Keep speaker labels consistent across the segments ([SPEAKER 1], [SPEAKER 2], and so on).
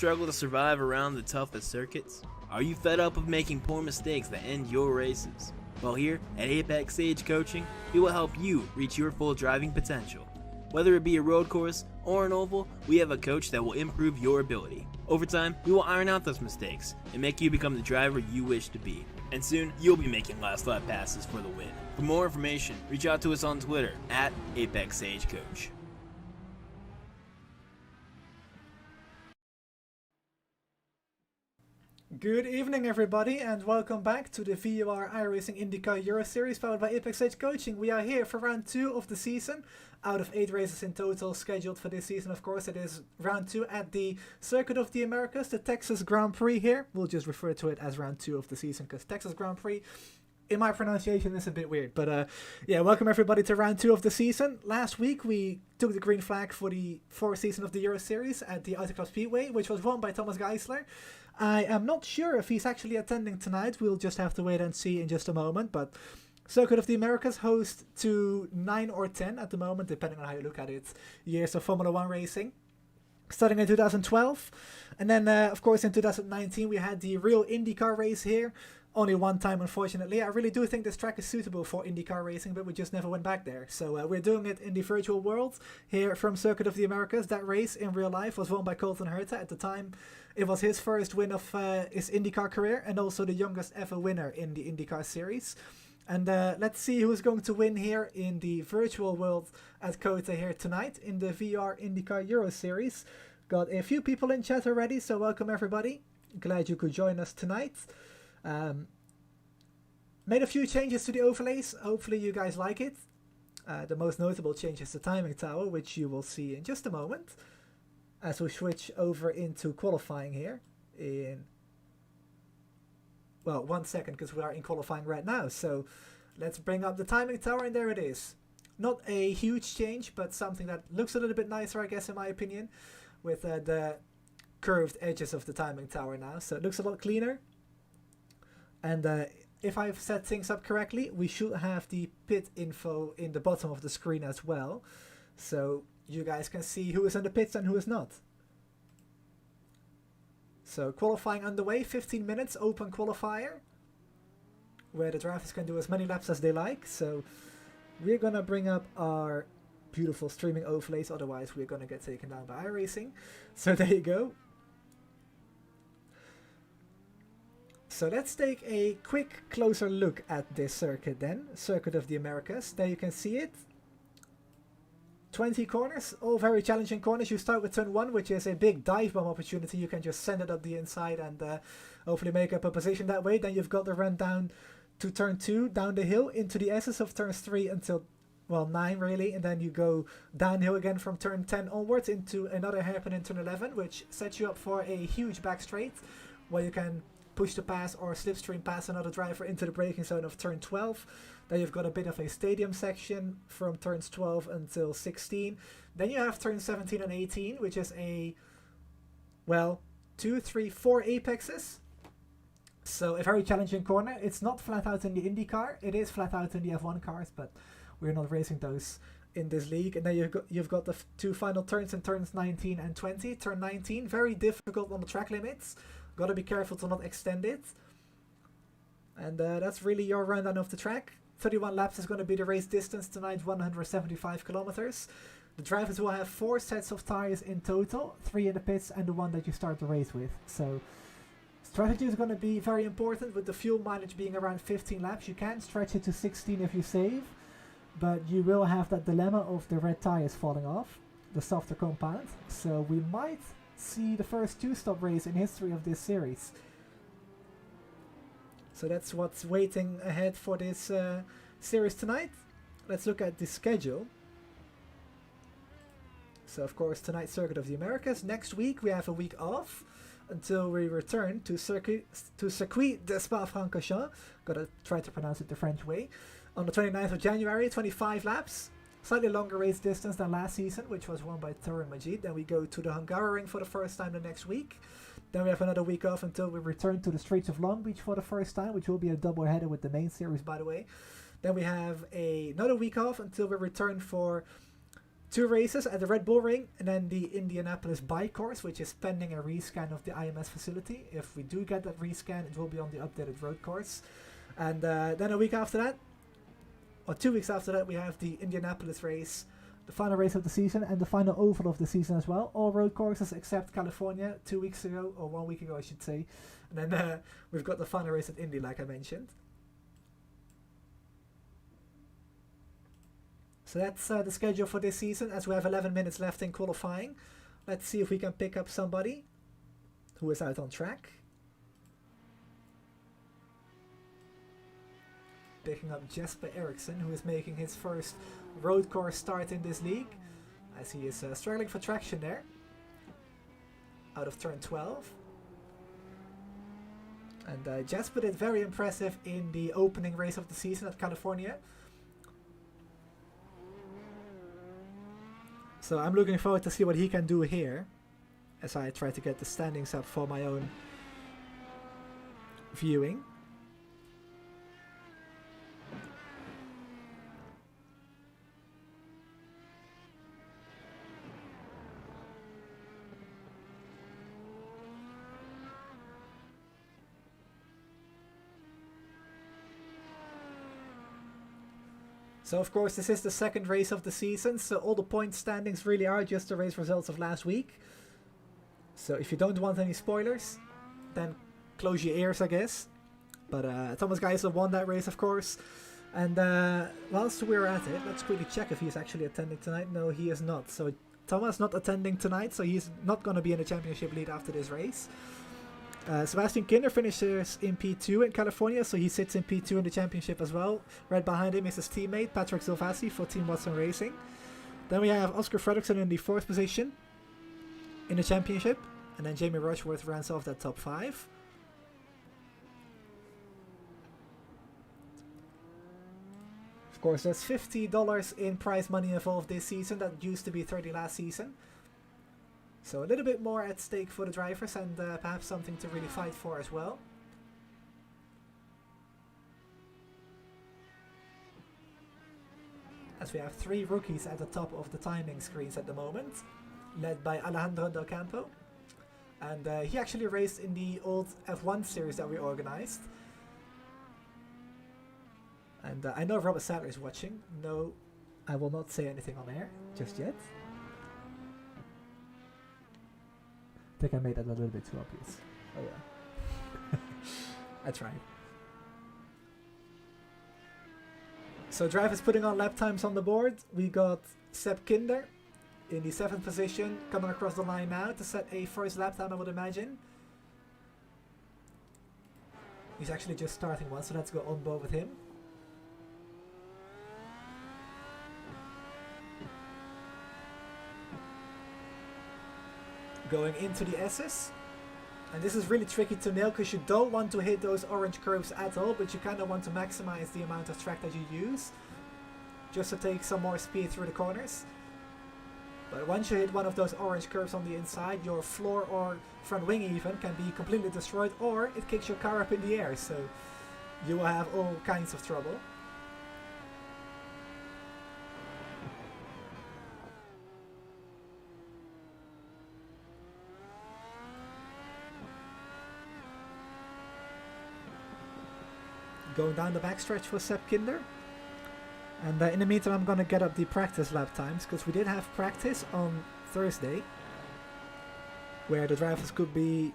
[SPEAKER 1] struggle to survive around the toughest circuits? Are you fed up of making poor mistakes that end your races? Well, here at Apex Sage Coaching, we will help you reach your full driving potential. Whether it be a road course or an oval, we have a coach that will improve your ability. Over time, we will iron out those mistakes and make you become the driver you wish to be. And soon, you'll be making last lap passes for the win. For more information, reach out to us on Twitter at Apex Sage Coach.
[SPEAKER 2] Good evening, everybody, and welcome back to the VOR iRacing IndyCar Euro Series powered by Apex Sage Coaching. We are here for round 2 of the season. Out of 8 races in total scheduled for this season, of course, it is round 2 at the Circuit of the Americas, the Texas Grand Prix here. We'll just refer to it as round 2 of the season because Texas Grand Prix, in my pronunciation, is a bit weird. But yeah, welcome everybody to round 2 of the season. Last week we took the green flag for the 4th season of the Euro Series at the Autoclub Speedway, which was won by Thomas Geisler. I am not sure if he's actually attending tonight. We'll just have to wait and see in just a moment. But Circuit of the Americas hosts to 9 or 10 at the moment, depending on how you look at it, years of Formula 1 racing. Starting in 2012. And then, of course, in 2019 we had the real IndyCar race here. Only one time, unfortunately. I really do think this track is suitable for IndyCar racing, but we just never went back there. So we're doing it in the virtual world here from Circuit of the Americas. That race in real life was won by Colton Herta. At the time, it was his first win of his IndyCar career and also the youngest ever winner in the IndyCar series. And let's see who's going to win here in the virtual world at COTA here tonight in the VR IndyCar Euro Series. Got a few people in chat already, so welcome everybody. Glad you could join us tonight. Made a few changes to the overlays. Hopefully you guys like it. The most notable change is the timing tower, which you will see in just a moment as we switch over into qualifying here in, well, 1 second, because we are in qualifying right now. So let's bring up the timing tower, and there it is. Not a huge change, but something that looks a little bit nicer, I guess, in my opinion, with the curved edges of the timing tower now. So it looks a lot cleaner. And if I've set things up correctly, we should have the pit info in the bottom of the screen as well. So you guys can see who is in the pits and who is not. So qualifying underway, 15 minutes, open qualifier, where the drivers can do as many laps as they like. So we're going to bring up our beautiful streaming overlays, otherwise we're going to get taken down by iRacing. So there you go. So let's take a quick closer look at this circuit then, Circuit of the Americas. There you can see it. 20 corners, all very challenging corners. You start with turn 1, which is a big dive bomb opportunity. You can just send it up the inside and hopefully make up a position that way. Then you've got the run down to turn 2, down the hill, into the S's of turns 3 until, well, 9 really. And then you go downhill again from turn 10 onwards into another hairpin in turn 11, which sets you up for a huge back straight, where you can push to pass or slipstream past another driver into the braking zone of turn 12. Then you've got a bit of a stadium section from turns 12 until 16. Then you have turns 17 and 18, which is a, well, 2, 3, 4 apexes. So a very challenging corner. It's not flat out in the IndyCar. It is flat out in the F1 cars, but we're not racing those in this league. And then you've got the 2 final turns in turns 19 and 20. Turn 19, very difficult on the track limits. Got to be careful to not extend it. And that's really your rundown of the track. 31 laps is going to be the race distance tonight, 175 kilometers. The drivers will have 4 sets of tires in total, 3 in the pits and the one that you start the race with. So strategy is going to be very important, with the fuel mileage being around 15 laps. You can stretch it to 16 if you save, but you will have that dilemma of the red tires falling off, the softer compound. So we might see the first 2-stop race in history of this series. So that's what's waiting ahead for this series tonight. Let's look at the schedule. So of course tonight, Circuit of the Americas. Next week we have a week off until we return to Circuit de Spa-Francorchamps. Gotta try to pronounce it the French way. On the 29th of January, 25 laps. Slightly longer race distance than last season, which was won by Turin Majid. Then we go to the Hungaroring for the first time the next week. Then we have another week off until we return to the Streets of Long Beach for the first time, which will be a double header with the main series, by the way. Then we have another week off until we return for 2 races at the Red Bull Ring, and then the Indianapolis bike course, which is pending a rescan of the IMS facility. If we do get that rescan, it will be on the updated road course. And then a week after that, or 2 weeks after that, we have the Indianapolis race, the final race of the season, and the final oval of the season as well. All road courses except California 2 weeks ago, or 1 week ago I should say. And then we've got the final race at Indy, like I mentioned. So that's the schedule for this season, as we have 11 minutes left in qualifying. Let's see if we can pick up somebody who is out on track. Picking up Jesper Eriksson, who is making his first road course start in this league, as he is struggling for traction there out of turn 12. And Jesper did very impressive in the opening race of the season at California. So I'm looking forward to see what he can do here, as I try to get the standings up for my own viewing. So of course this is the second race of the season, so all the point standings really are just the race results of last week. So if you don't want any spoilers, then close your ears, I guess. But Thomas Geisler won that race, of course. And whilst we're at it, let's quickly check if he's actually attending tonight. No, he is not. So Thomas not attending tonight, so he's not going to be in the championship lead after this race. Sebastian Kinder finishes in P2 in California, so he sits in P2 in the championship as well. Right behind him is his teammate Patrick Silvassi for Team Watson Racing. Then we have Oscar Fredriksson in the 4th position in the championship, and then Jamie Rushworth rounds off that top 5. Of course, there's $50 in prize money involved this season. That used to be $30 last season. So a little bit more at stake for the drivers, and perhaps something to really fight for as well. As we have 3 rookies at the top of the timing screens at the moment, led by Alejandro Del Campo. And he actually raced in the old F1 series that we organized. And I know Robert Sadler is watching. No, I will not say anything on air just yet. I think I made that a little bit too obvious. Oh yeah. I tried. So drivers putting on lap times on the board. We got Sepp Kinder in the 7th position, coming across the line now to set a first lap time, I would imagine. He's actually just starting one, so let's go on board with him. Going into the S's. And this is really tricky to nail because you don't want to hit those orange curves at all, but you kind of want to maximize the amount of track that you use, just to take some more speed through the corners. But once you hit one of those orange curves on the inside, your floor or front wing even can be completely destroyed, or it kicks your car up in the air, so you will have all kinds of trouble. Going down the backstretch for Sepp Kinder. And in the meantime, I'm going to get up the practice lap times, because we did have practice on Thursday, where the drivers could be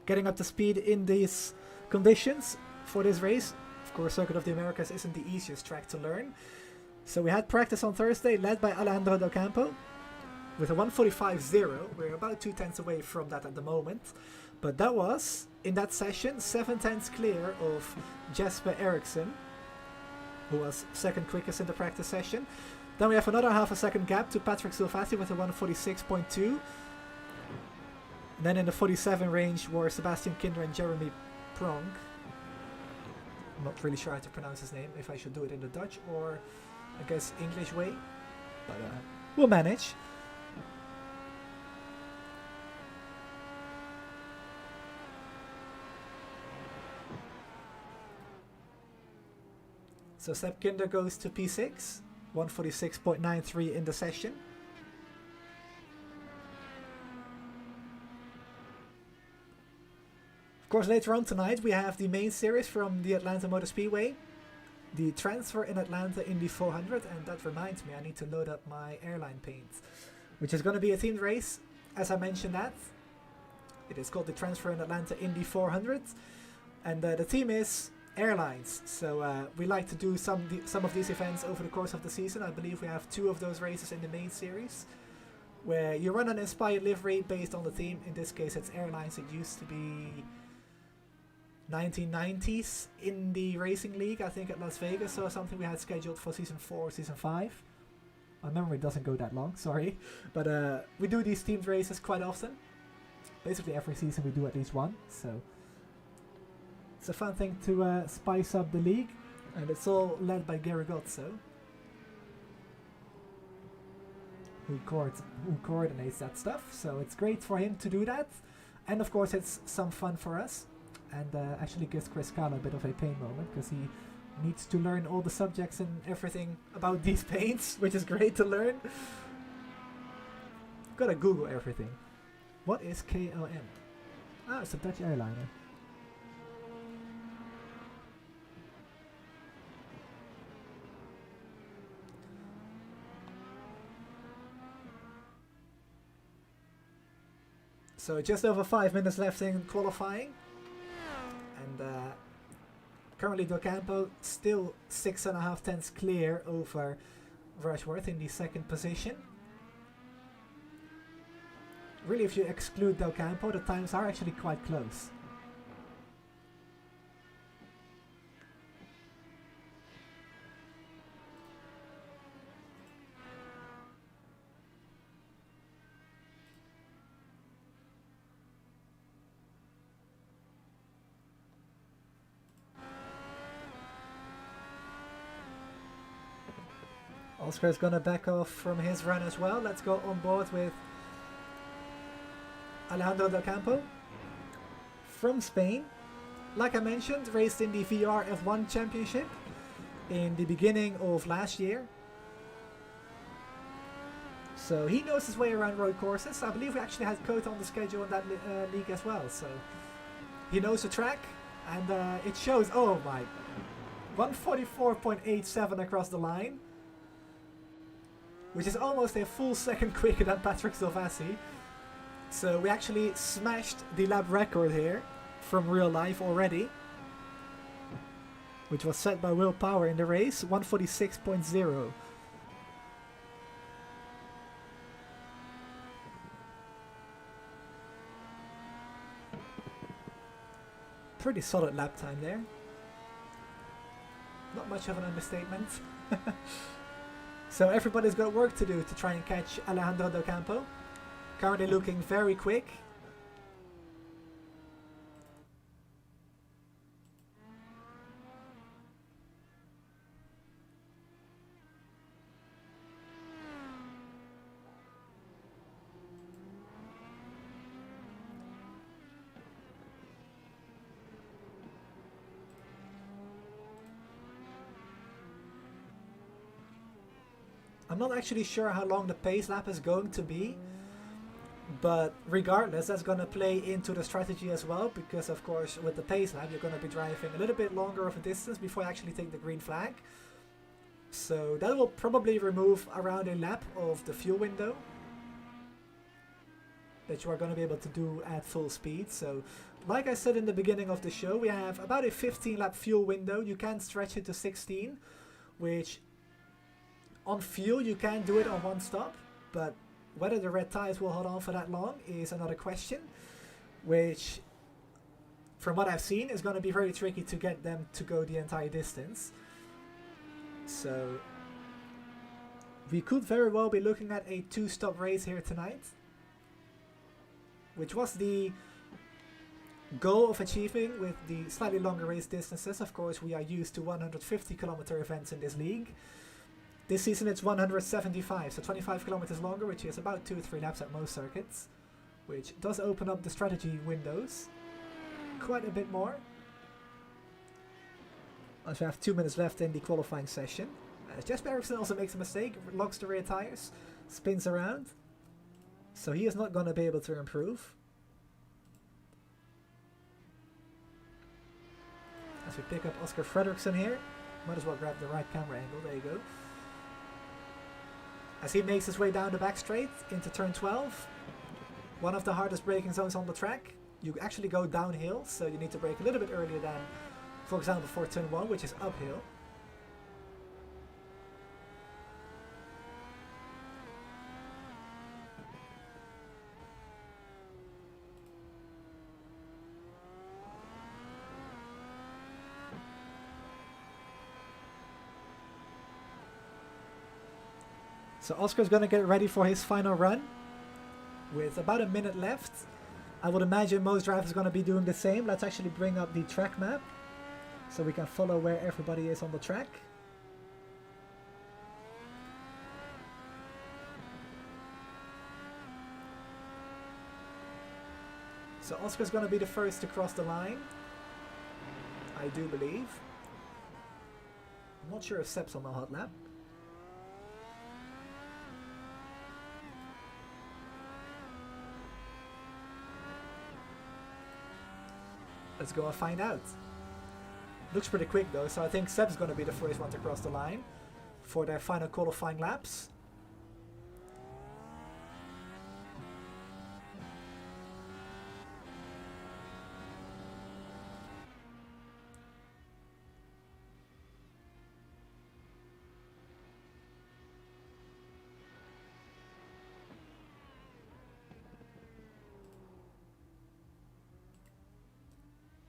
[SPEAKER 2] getting up to speed in these conditions for this race. Of course, Circuit of the Americas isn't the easiest track to learn. So we had practice on Thursday, led by Alejandro Del Campo, with a 1:45.0. We're about 2 tenths away from that at the moment. But that was, in that session, 7 tenths clear of Jesper Eriksson, who was second quickest in the practice session. Then we have another half a second gap to Patrick Silvassi with a 1:46.2. Then in the 47 range were Sebastian Kinder and Jeremy Prong. I'm not really sure how to pronounce his name, if I should do it in the Dutch or, I guess, English way. But we'll manage. So Sepp Kinder goes to P6, 1:46.93 in the session. Of course, later on tonight we have the main series from the Atlanta Motor Speedway, the transfer in Atlanta Indy 400, and that reminds me, I need to load up my airline paint, which is going to be a teamed race, as I mentioned that. It is called the transfer in Atlanta Indy 400, and the team is Airlines. So we like to do some of these events over the course of the season. I believe we have 2 of those races in the main series, where you run an inspired livery based on the team. In this case, it's Airlines. It used to be 1990s in the Racing League, I think at Las Vegas, or something we had scheduled for season 4 or season 5. My memory doesn't go that long, sorry. But we do these teamed races quite often. Basically every season we do at least one, so it's a fun thing to spice up the league, and it's all led by Gary Gotso, who coordinates that stuff, so it's great for him to do that, and of course it's some fun for us, and actually gives Chris Kahn a bit of a pain moment, because he needs to learn all the subjects and everything about these paints, which is great to learn. Gotta Google everything. What is KLM? Ah, it's a Dutch airliner. So just over 5 minutes left in qualifying, and currently Del Campo still 6.5 tenths clear over Rushworth in the second position. Really, if you exclude Del Campo, the times are actually quite close. Oscar's gonna back off from his run as well. Let's go on board with Alejandro Del Campo from Spain. Like I mentioned, raced in the VOR F1 Championship in the beginning of last year. So he knows his way around road courses. I believe we actually had Kota on the schedule in that league as well. So he knows the track, and it shows. Oh my, 1:44.87 across the line, which is almost a full second quicker than Patrick Silvassi. So we actually smashed the lap record here from real life already. which was set by Will Power in the race, 146.0. Pretty solid lap time there. Not much of an understatement. So everybody's got work to do to try and catch Alejandro Del Campo. Currently looking very quick. I'm not actually sure how long the pace lap is going to be, but regardless, that's going to play into the strategy as well, because of course with the pace lap you're going to be driving a little bit longer of a distance before you actually take the green flag. So that will probably remove around a lap of the fuel window that you are going to be able to do at full speed. So like I said in the beginning of the show, we have about a 15 lap fuel window. You can stretch it to 16, which on fuel you can do it on one stop, but whether the red tires will hold on for that long is another question, which from what I've seen is going to be very tricky to get them to go the entire distance. So we could very well be looking at a 2-stop race here tonight, which was the goal of achieving with the slightly longer race distances. Of course, we are used to 150 kilometer events in this league. This season it's 175, so 25 kilometers longer, which is about 2 or 3 laps at most circuits, which does open up the strategy windows quite a bit more. As we have 2 minutes left in the qualifying session. Jesper Eriksson also makes a mistake, locks the rear tires, spins around, so he is not going to be able to improve. As we pick up Oscar Fredriksson here, might as well grab the right camera angle, there you go. As he makes his way down the back straight into turn 12, one of the hardest braking zones on the track. You actually go downhill, so you need to brake a little bit earlier than, for example, for turn 1, which is uphill. So Oscar's going to get ready for his final run with about a minute left. I would imagine most drivers are going to be doing the same. Let's actually bring up the track map so we can follow where everybody is on the track. So Oscar's going to be the first to cross the line, I do believe. I'm not sure if Seb's on the hot lap. Let's go and find out. Looks pretty quick though, so I think Seb's going to be the first one to cross the line for their final qualifying laps.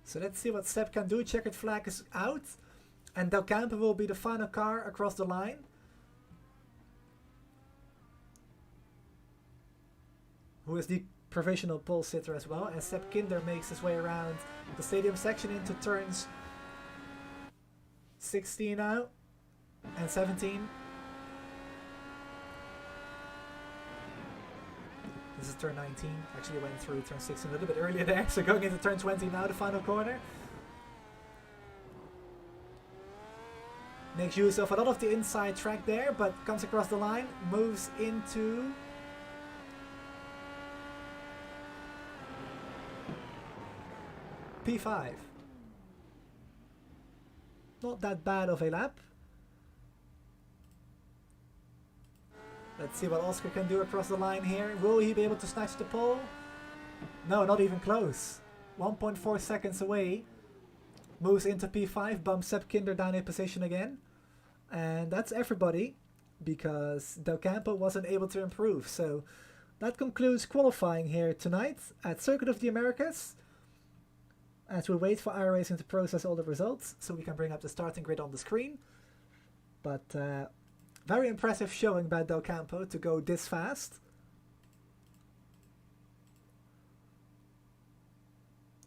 [SPEAKER 2] So let's see what Seb can do. Checkered flag is out, and Del Campo will be the final car across the line. Who is the provisional pole sitter as well, as Seb Kinder makes his way around the stadium section into turns 16 now, and 17. This is turn 19. Actually went through turn 16 a little bit earlier there. So going into turn 20 now, the final corner. Makes use of a lot of the inside track there, but comes across the line, moves into P5. Not that bad of a lap. Let's see what Oscar can do across the line here. Will he be able to snatch the pole? No, not even close. 1.4 seconds away moves into P5, bumps Seb Kinder down a position again. And that's everybody, because Del Campo wasn't able to improve. So that concludes qualifying here tonight at Circuit of the Americas. As we wait for iRacing to process all the results, so we can bring up the starting grid on the screen. But very impressive showing by Del Campo to go this fast.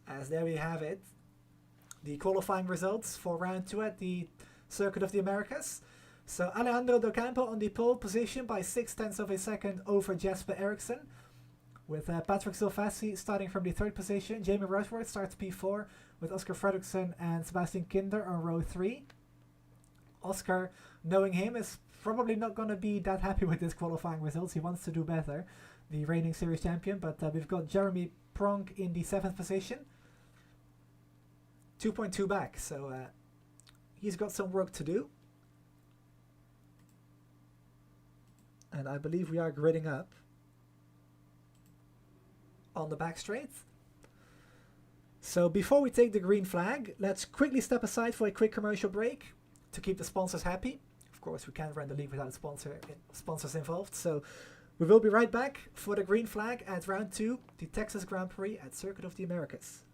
[SPEAKER 2] As there we have it, the qualifying results for round 2 at the Circuit of the Americas. So Alejandro Del Campo on the pole position by 0.6 of a second over Jasper Ericsson, with Patrick Silvassi starting from the 3rd position. Jamie Rushworth starts P4 with Oscar Fredriksson and Sebastian Kinder on row 3. Oscar, knowing him, is probably not going to be that happy with his qualifying results. He wants to do better, the reigning series champion. But we've got Jeremy Pronk in the 7th position, 2.2 back, so he's got some work to do. And I believe we are gridding up on the back straight. So before we take the green flag, let's quickly step aside for a quick commercial break to keep the sponsors happy. Of course, we can't run the league without sponsors involved. So we will be right back for the green flag at round 2, the Texas Grand Prix at Circuit of the Americas.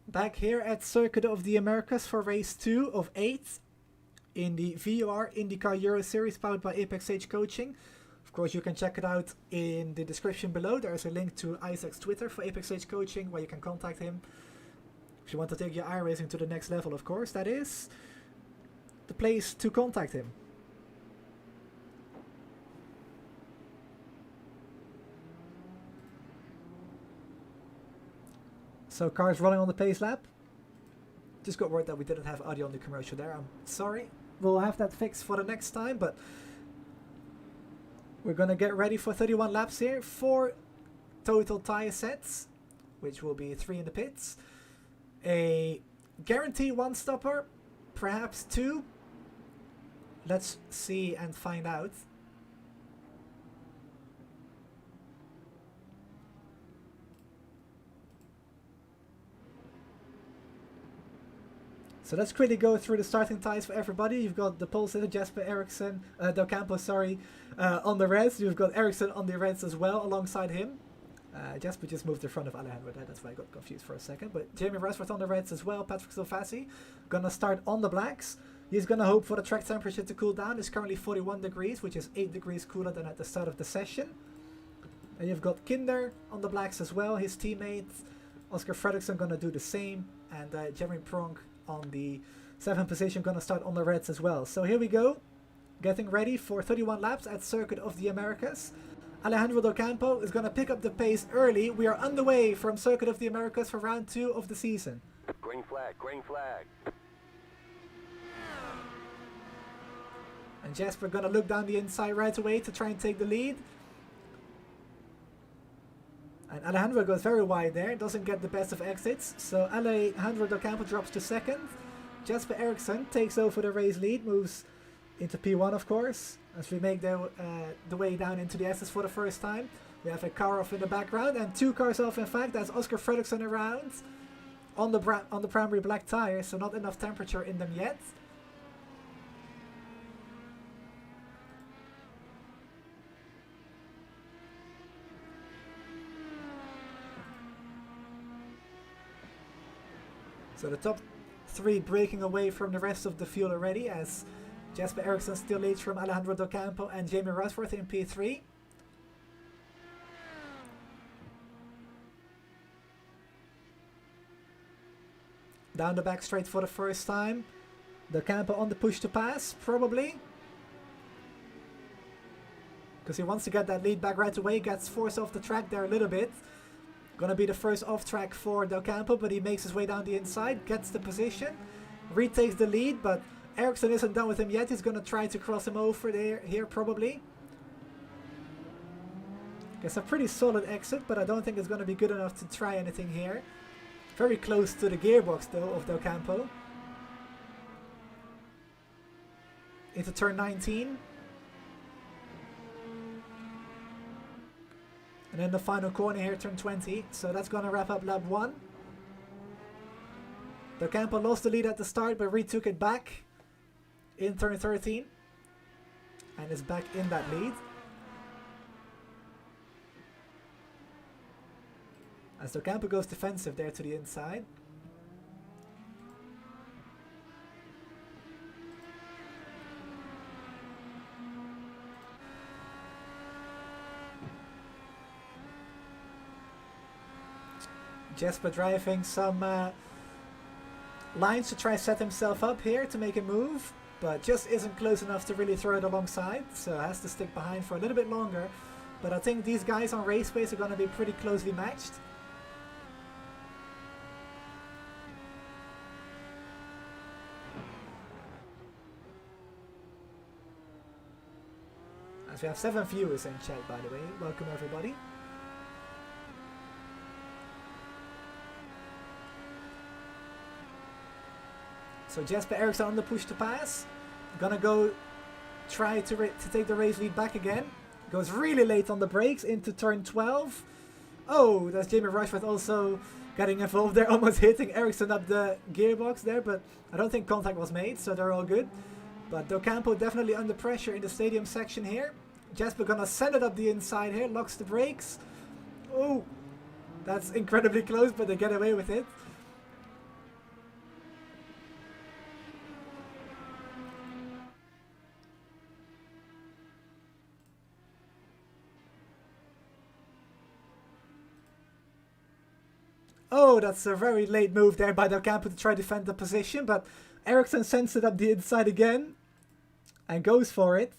[SPEAKER 2] Back here at Circuit of the Americas for race 2 of 8 in the VOR IndyCar Euro Series powered by Apex Stage Coaching. Of course, you can check it out in the description below. There is a link to Isaac's Twitter for Apex Stage Coaching where you can contact him if you want to take your iRacing to the next level. Of course, that is the place to contact him. So cars running on the pace lap. Just got word that we didn't have audio on the commercial there. I'm sorry. We'll have that fixed for the next time, but we're going to get ready for 31 laps here. 4 total tire sets, which will be 3 in the pits. A guaranteed 1 stopper, perhaps 2. Let's see and find out. So let's quickly go through the starting ties for everybody. You've got the pole sitter Jasper Ericsson, Del Campo, sorry, on the reds. You've got Ericsson on the reds as well, alongside him. Jasper just moved in front of Alejandro there, that's why I got confused for a second. But Jamie Rushworth on the reds as well. Patrick Silvassi gonna start on the blacks. He's gonna hope for the track temperature to cool down. It's currently 41 degrees, which is 8 degrees cooler than at the start of the session. And you've got Kinder on the blacks as well, his teammate. Oscar Fredriksson gonna do the same, and Jeremy Pronk on the 7th position gonna start on the reds as well. So here we go, getting ready for 31 laps at Circuit of the Americas. Alejandro Del Campo is gonna pick up the pace early. We are underway from Circuit of the Americas for round 2 of the season.
[SPEAKER 3] Green flag, green flag.
[SPEAKER 2] And Jasper gonna look down the inside right away to try and take the lead. And Alejandro goes very wide there, doesn't get the best of exits. So Alejandro Del Campo drops to 2nd. Jasper Ericsson takes over the race lead, moves into P1 of course. As we make the way down into the S's for the first time. We have a car off in the background, and 2 cars off in fact. That's Oscar Fredriksson around on the primary black tires, so not enough temperature in them yet. So the top 3 breaking away from the rest of the field already, as Jasper Ericsson still leads from Alejandro Del Campo and Jamie Rushworth in P3. Down the back straight for the first time. Del Campo on the push to pass, probably. because he wants to get that lead back right away. Gets forced off the track there a little bit. Gonna be the first off track for Del Campo, but he makes his way down the inside, gets the position, retakes the lead, but Ericsson isn't done with him yet. He's gonna try to cross him over there here probably. Gets a pretty solid exit, but I don't think it's gonna be good enough to try anything here. Very close to the gearbox though of Del Campo. Into turn 19. And then the final corner here, turn 20. So that's going to wrap up lap 1. Del Campo lost the lead at the start, but retook it back in turn 13. And is back in that lead. As Del Campo goes defensive there to the inside. Jesper driving some lines to try set himself up here to make a move, but just isn't close enough to really throw it alongside, so has to stick behind for a little bit longer. But I think these guys on race pace are going to be pretty closely matched. As we have 7 viewers in chat, by the way. Welcome everybody. So Jesper Eriksson on the push to pass. Gonna go try to take the race lead back again. Goes really late on the brakes into turn 12. Oh, that's Jamie Rushworth also getting involved there. Almost hitting Eriksson up the gearbox there, but I don't think contact was made, so they're all good. But Del Campo definitely under pressure in the stadium section here. Jesper gonna send it up the inside here. Locks the brakes. Oh, that's incredibly close, but they get away with it. Oh, that's a very late move there by Del Campo to try to defend the position, but Eriksson sends it up the inside again and goes for it.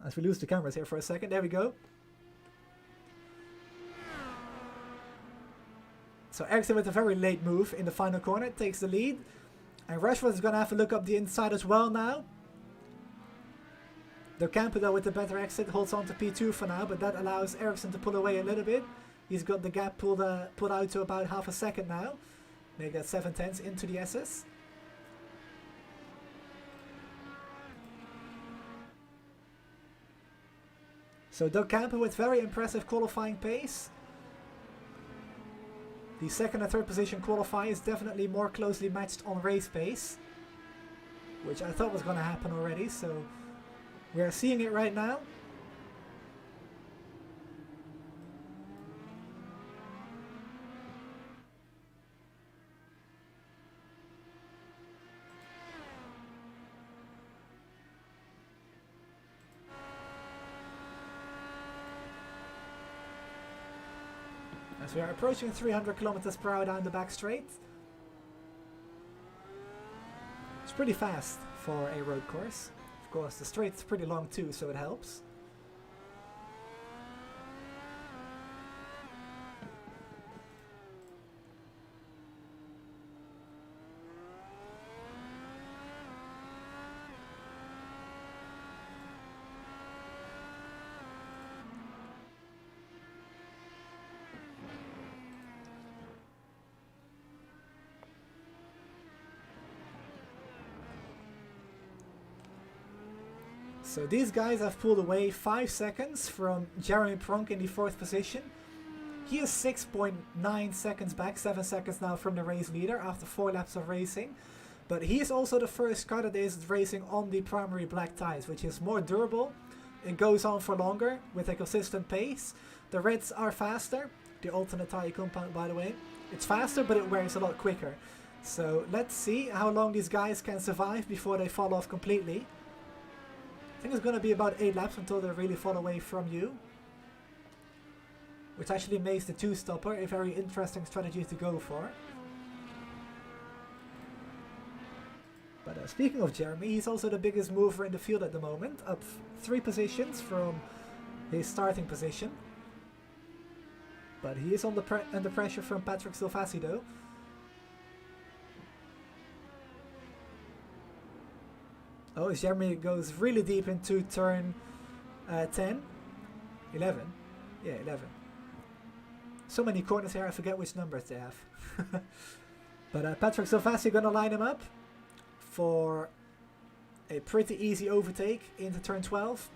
[SPEAKER 2] As we lose the cameras here for a second, there we go. So Eriksson with a very late move in the final corner takes the lead, and Rushworth is going to have to look up the inside as well now. Del Campo though with the better exit holds on to P2 for now, but that allows Eriksson to pull away a little bit. He's got the gap pulled out to about half a second now. Make that 7/10 into the SS. So Del Campo with very impressive qualifying pace. The second and third position qualify is definitely more closely matched on race pace, which I thought was going to happen already, so we are seeing it right now. As we are approaching 300 kilometers per hour down the back straight. It's pretty fast for a road course. Of course, the straight's pretty long too, so it helps. So these guys have pulled away 5 seconds from Jeremy Pronk in the 4th position. He is 6.9 seconds back, 7 seconds now from the race leader after 4 laps of racing. But he is also the first car that is racing on the primary black tyres, which is more durable. It goes on for longer with a consistent pace. The reds are faster, the alternate tyre compound by the way. It's faster, but it wears a lot quicker. So let's see how long these guys can survive before they fall off completely. I think it's going to be about 8 laps until they really fall away from you. Which actually makes the 2-stopper a very interesting strategy to go for. But speaking of Jeremy, he's also the biggest mover in the field at the moment. Up 3 positions from his starting position. But he is under pressure from Patrick Silvassi though. Oh, Jeremy goes really deep into turn 10. 11. Yeah, 11. So many corners here, I forget which numbers they have. But Patrick Silvassi gonna line him up for a pretty easy overtake into turn 12.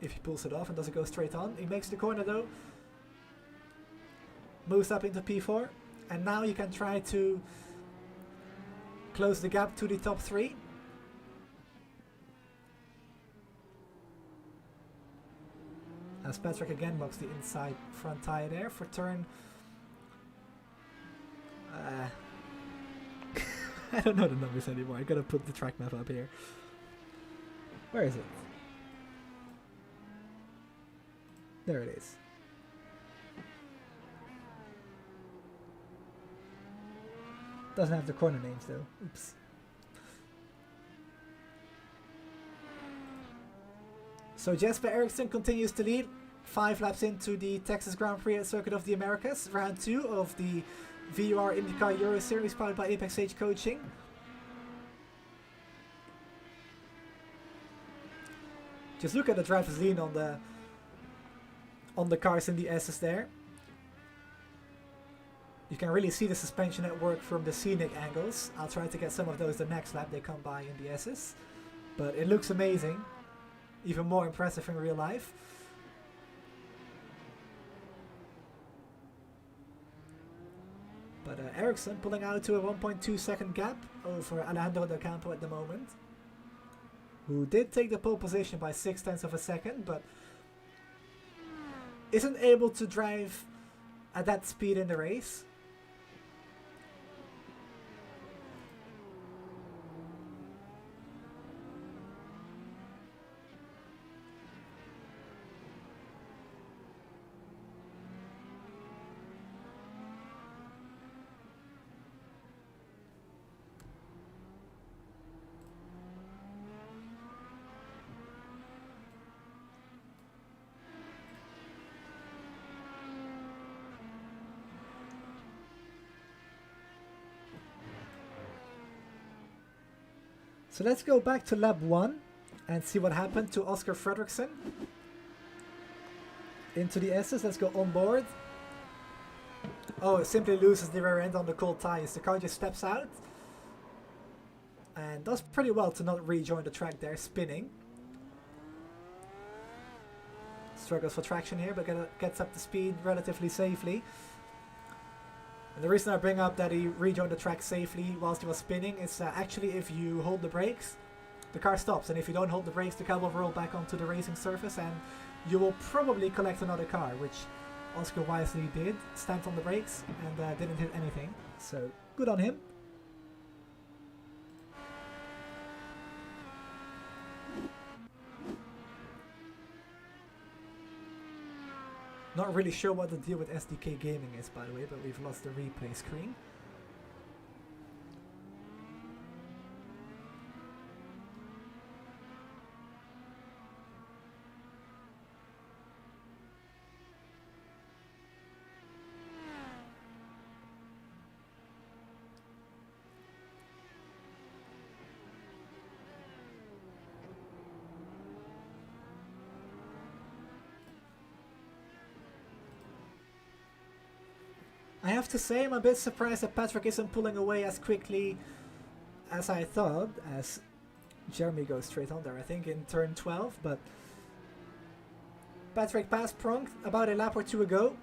[SPEAKER 2] If he pulls it off and doesn't go straight on. He makes the corner though. Moves up into P4. And now you can try to close the gap to the top 3. As Patrick again locks the inside front tire there for turn... I don't know the numbers anymore. I gotta put the track map up here. Where is it? There it is. Doesn't have the corner names though. Oops. So Jesper Eriksson continues to lead 5 laps into the Texas Grand Prix at Circuit of the Americas, round 2 of the VOR IndyCar Euro Series powered by Apex Age Coaching. Just look at the driver's lean on the cars in the S's there. You can really see the suspension at work from the scenic angles. I'll try to get some of those the next lap they come by in the S's. But it looks amazing. Even more impressive in real life. But Ericsson pulling out to a 1.2 second gap over Alejandro Del Campo at the moment. Who did take the pole position by 0.6 of a second, but isn't able to drive at that speed in the race. So let's go back to lap 1 and see what happened to Oscar Fredriksson. Into the S's, let's go on board. Oh, it simply loses the rear end on the cold tires. The car just steps out. And does pretty well to not rejoin the track there, spinning. Struggles for traction here, but gets up to speed relatively safely. And the reason I bring up that he rejoined the track safely whilst he was spinning is actually if you hold the brakes, the car stops. And if you don't hold the brakes, the car will roll back onto the racing surface and you will probably collect another car, which Oscar wisely did. Stamped on the brakes and didn't hit anything. So, good on him. Not really sure what the deal with SDK Gaming is, by the way, but we've lost the replay screen. I have to say I'm a bit surprised that Patrick isn't pulling away as quickly as I thought, as Jeremy goes straight on there, I think in turn 12, but Patrick passed Pronk about a lap or 2 ago,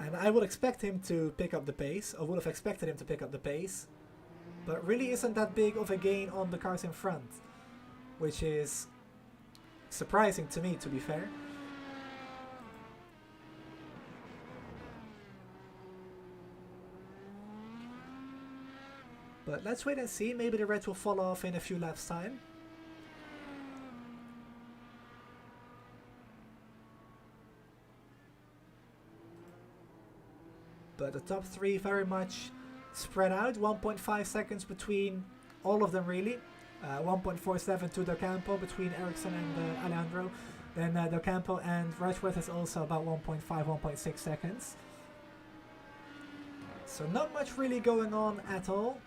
[SPEAKER 2] and I would expect him to pick up the pace, or would have expected him to pick up the pace, but really isn't that big of a gain on the cars in front, which is surprising to me, to be fair. But let's wait and see, maybe the Reds will fall off in a few laps time. But the top 3 very much spread out, 1.5 seconds between all of them really. 1.47 to Docampo between Ericsson and Alejandro. Then Docampo and Rushworth is also about 1.5, 1.6 seconds. So not much really going on at all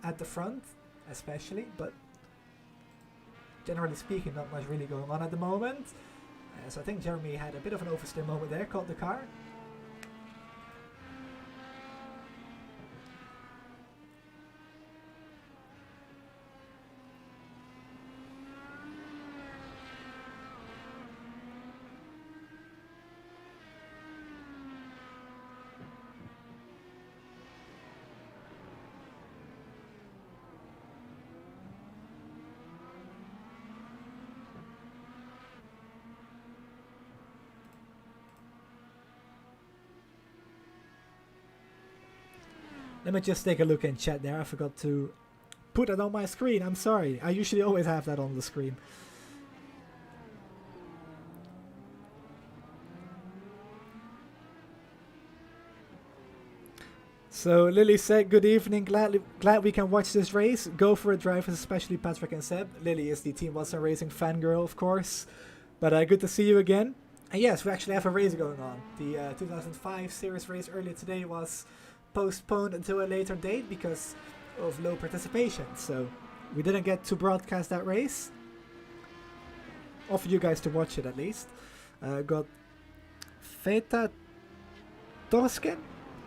[SPEAKER 2] at the front, especially, but generally speaking, not much really going on at the moment. So I think Jeremy had a bit of an oversteer moment there, caught the car. Let me just take a look in chat there. I forgot to put it on my screen. I'm sorry. I usually always have that on the screen. So Lily said, good evening. Glad we can watch this race. Go for it, drivers, especially Patrick and Seb. Lily is the Team Watson Racing fangirl, of course. But good to see you again. And yes, we actually have a race going on. The 2005 series race earlier today was postponed until a later date because of low participation, so we didn't get to broadcast that race. Offer you guys to watch it at least. Got Feta Tosken?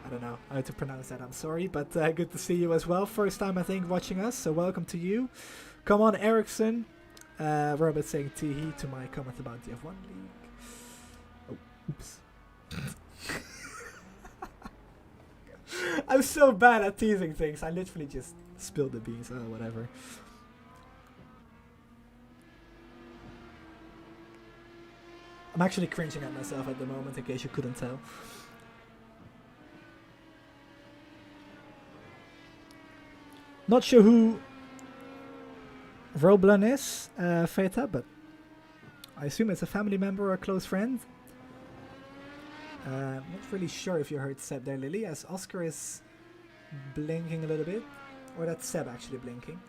[SPEAKER 2] I don't know how to pronounce that, I'm sorry, but good to see you as well. First time I think watching us, so welcome to you. Come on, Ericsson. Robert saying tee to my comment about the F1 league. Oh, oops. I'm so bad at teasing things. I literally just spilled the beans. Oh, whatever. I'm actually cringing at myself at the moment, in case you couldn't tell. Not sure who Roblan is, Feta, but I assume it's a family member or a close friend. Not really sure if you heard Seb there, Lily, as Oscar is blinking a little bit. Or that's Seb actually blinking.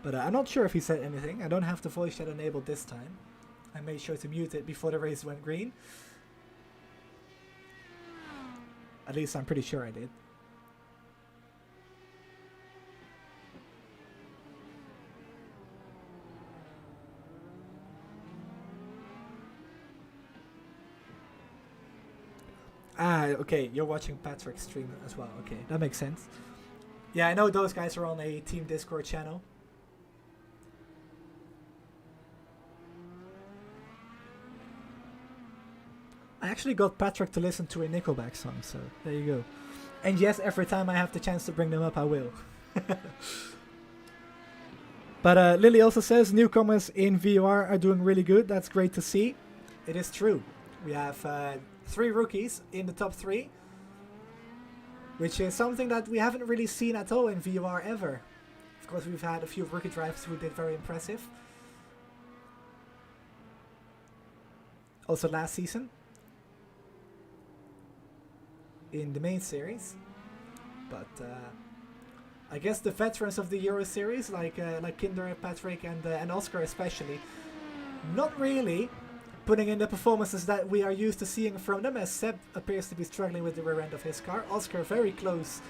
[SPEAKER 2] But I'm not sure if he said anything. I don't have the voice chat enabled this time. I made sure to mute it before the race went green. At least I'm pretty sure I did. Ah, okay, you're watching Patrick's stream as well. Okay, that makes sense. Yeah, I know those guys are on a Team Discord channel. I actually got Patrick to listen to a Nickelback song, so there you go. And yes, every time I have the chance to bring them up, I will. But Lily also says, newcomers in VOR are doing really good. That's great to see. It is true. We have 3 rookies in the top 3, which is something that we haven't really seen at all in VOR ever. Of course, we've had a few rookie drivers who did very impressive. Also last season, in the main series. But I guess the veterans of the Euro Series, like Kinder, Patrick, and Oscar especially, not really putting in the performances that we are used to seeing from them, as Seb appears to be struggling with the rear end of his car. Oscar very close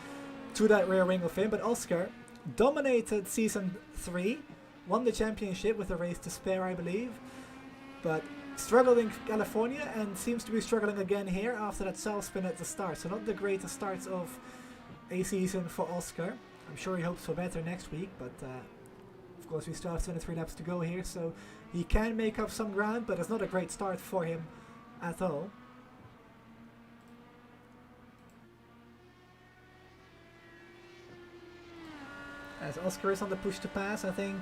[SPEAKER 2] to that rear wing of him, but Oscar dominated Season 3, won the championship with a race to spare, I believe, but struggled in California and seems to be struggling again here after that self-spin at the start. So not the greatest starts of a season for Oscar. I'm sure he hopes for better next week, but of course we still have 23 laps to go here, so he can make up some ground, but it's not a great start for him at all. As Oscar is on the push to pass, I think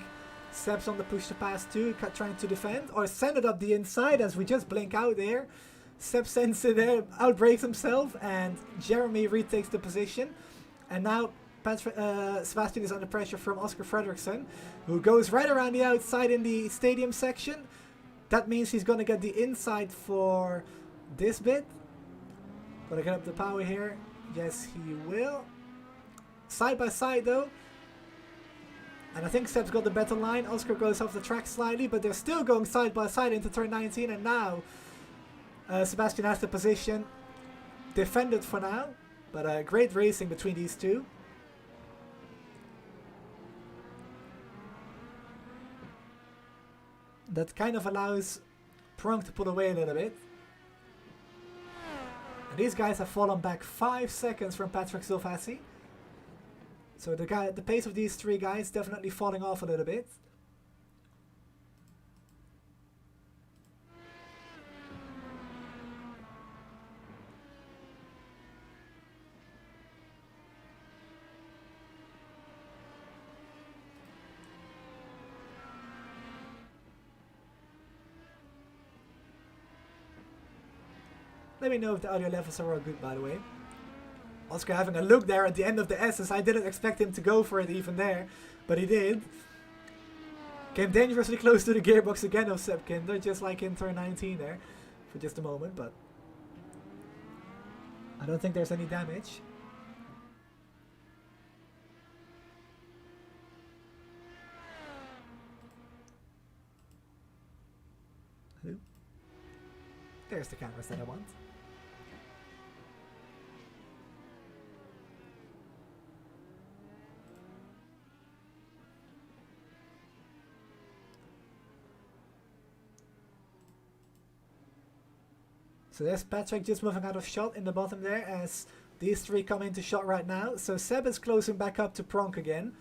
[SPEAKER 2] Seb's on the push to pass too, trying to defend, or send it up the inside as we just blink out there. Seb sends it there, outbrakes himself, and Jeremy retakes the position. And now Sebastian is under pressure from Oscar Fredriksson, who goes right around the outside in the stadium section. That means he's going to get the inside for this bit. Will I get up the power here? Yes, he will. Side by side though. And I think Seb's got the better line. Oscar goes off the track slightly, but they're still going side by side into turn 19. And now Sebastian has the position defended for now. But great racing between these two. That kind of allows Prong to pull away a little bit. And these guys have fallen back 5 seconds from Patrick Silvassi. So the pace of these three guys definitely falling off a little bit. Let me know if the audio levels are all good, by the way. Oscar having a look there at the end of the S's. I didn't expect him to go for it even there, but he did. Came dangerously close to the gearbox again of Seb Kinder, just like in turn 19 there, for just a moment, but I don't think there's any damage. There's the cameras that I want. So there's Patrick just moving out of shot in the bottom there as these three come into shot right now. So Seb is closing back up to Pronk again.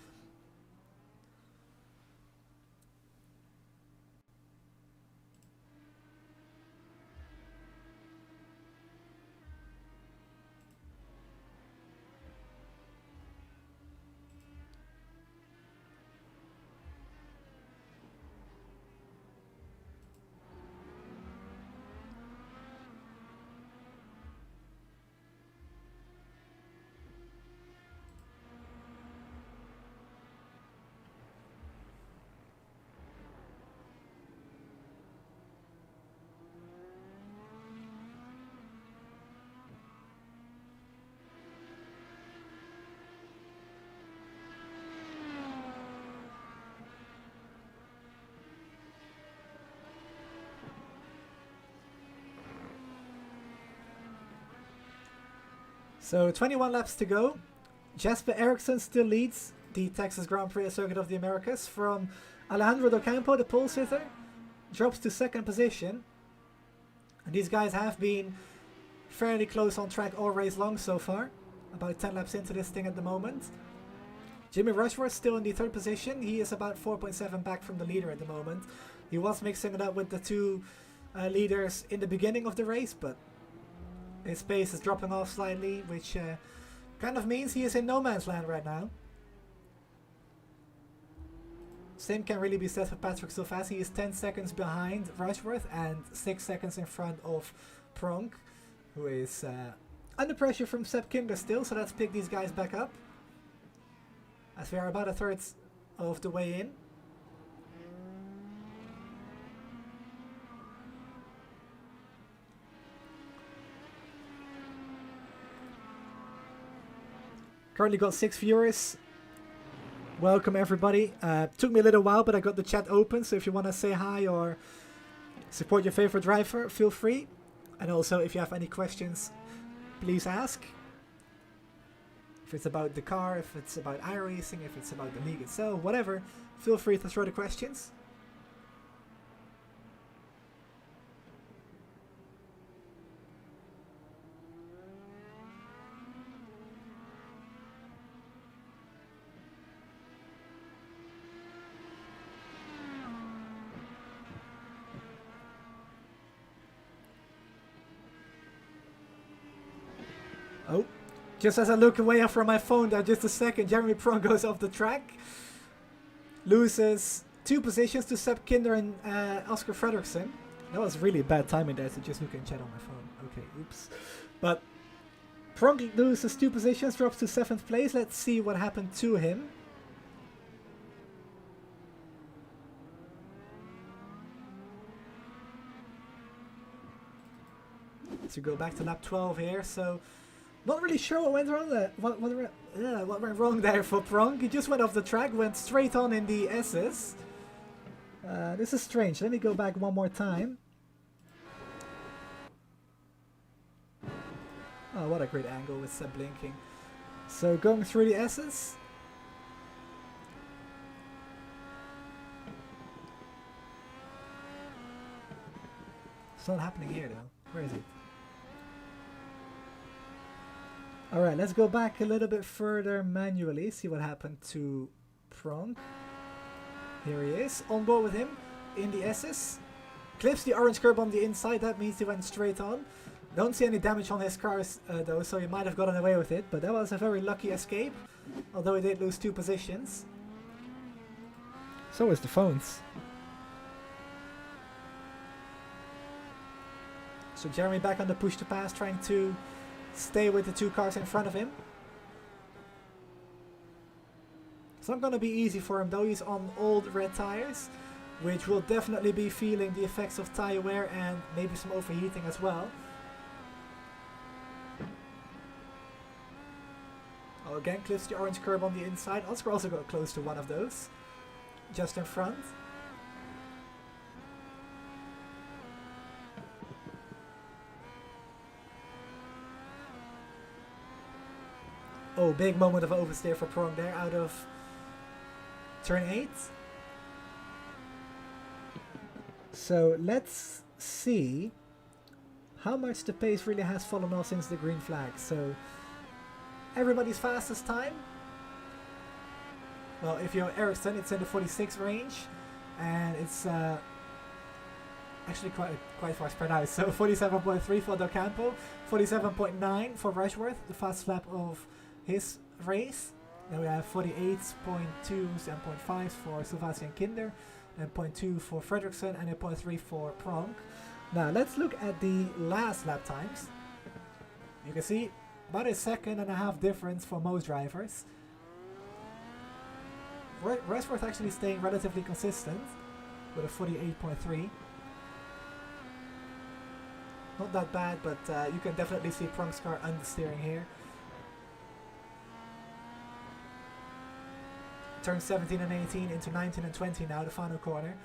[SPEAKER 2] So 21 laps to go. Jasper Eriksson still leads the Texas Grand Prix Circuit of the Americas from Alejandro Docampo, the pole sitter, drops to second position. And these guys have been fairly close on track all race long so far. About 10 laps into this thing at the moment. Jimmy Rushworth still in the third position. He is about 4.7 back from the leader at the moment. He was mixing it up with the two leaders in the beginning of the race, but his pace is dropping off slightly, which kind of means he is in no man's land right now. Same can really be said for Patrick Silvassi. He is 10 seconds behind Rushworth and 6 seconds in front of Pronk, who is under pressure from Seb Kinder still, so let's pick these guys back up. As we are about a third of the way in. Currently got 6 viewers. Welcome everybody. Took me a little while, but I got the chat open, so if you want to say hi or support your favorite driver, feel free. And also, if you have any questions, please ask. If it's about the car, if it's about iRacing, if it's about the league itself, whatever, feel free to throw the questions. Oh, just as I look away from my phone there, just a second, Jeremy Prong goes off the track. Loses 2 positions to Seb Kinder and Oscar Fredriksson. That was really bad timing there to just look and chat on my phone. Okay, oops. But Prong loses 2 positions, drops to 7th place. Let's see what happened to him. So to go back to lap 12 here, so not really sure what went wrong there. What went wrong there for Pronk. He just went off the track, went straight on in the S's. This is strange. Let me go back one more time. Oh, what a great angle with Seb blinking. So going through the S's. It's not happening here though. Where is it? Alright, let's go back a little bit further manually, see what happened to Pronk. Here he is, on board with him in the S's. Clips the orange curb on the inside, that means he went straight on. Don't see any damage on his cars though, so he might have gotten away with it, but that was a very lucky escape, although he did lose 2 positions. So is the phones. So Jeremy back on the push to pass, trying to stay with the 2 cars in front of him. It's not going to be easy for him though, he's on old red tires, which will definitely be feeling the effects of tire wear and maybe some overheating as well. Oh, again clips the orange curb on the inside. Oscar also got close to one of those, just in front. Oh, big moment of oversteer for Pronk there out of turn 8. So let's see how much the pace really has fallen off since the green flag. So everybody's fastest time. Well, if you're Ericsson, it's in the 46 range, and it's actually quite far spread out. So 47.3 for Del Campo, 47.9 for Rushworth, the fast lap of his race. Then we have 48.2s and 0.5s for Sebastian Kinder, and 0.2 for Fredriksson, and a 0.3 for Pronk. Now let's look at the last lap times. You can see about a 1.5 second difference for most drivers. Rushworth actually staying relatively consistent with a 48.3. Not that bad, but you can definitely see Pronk's car understeering here. Turn 17 and 18 into 19 and 20 now, the final corner.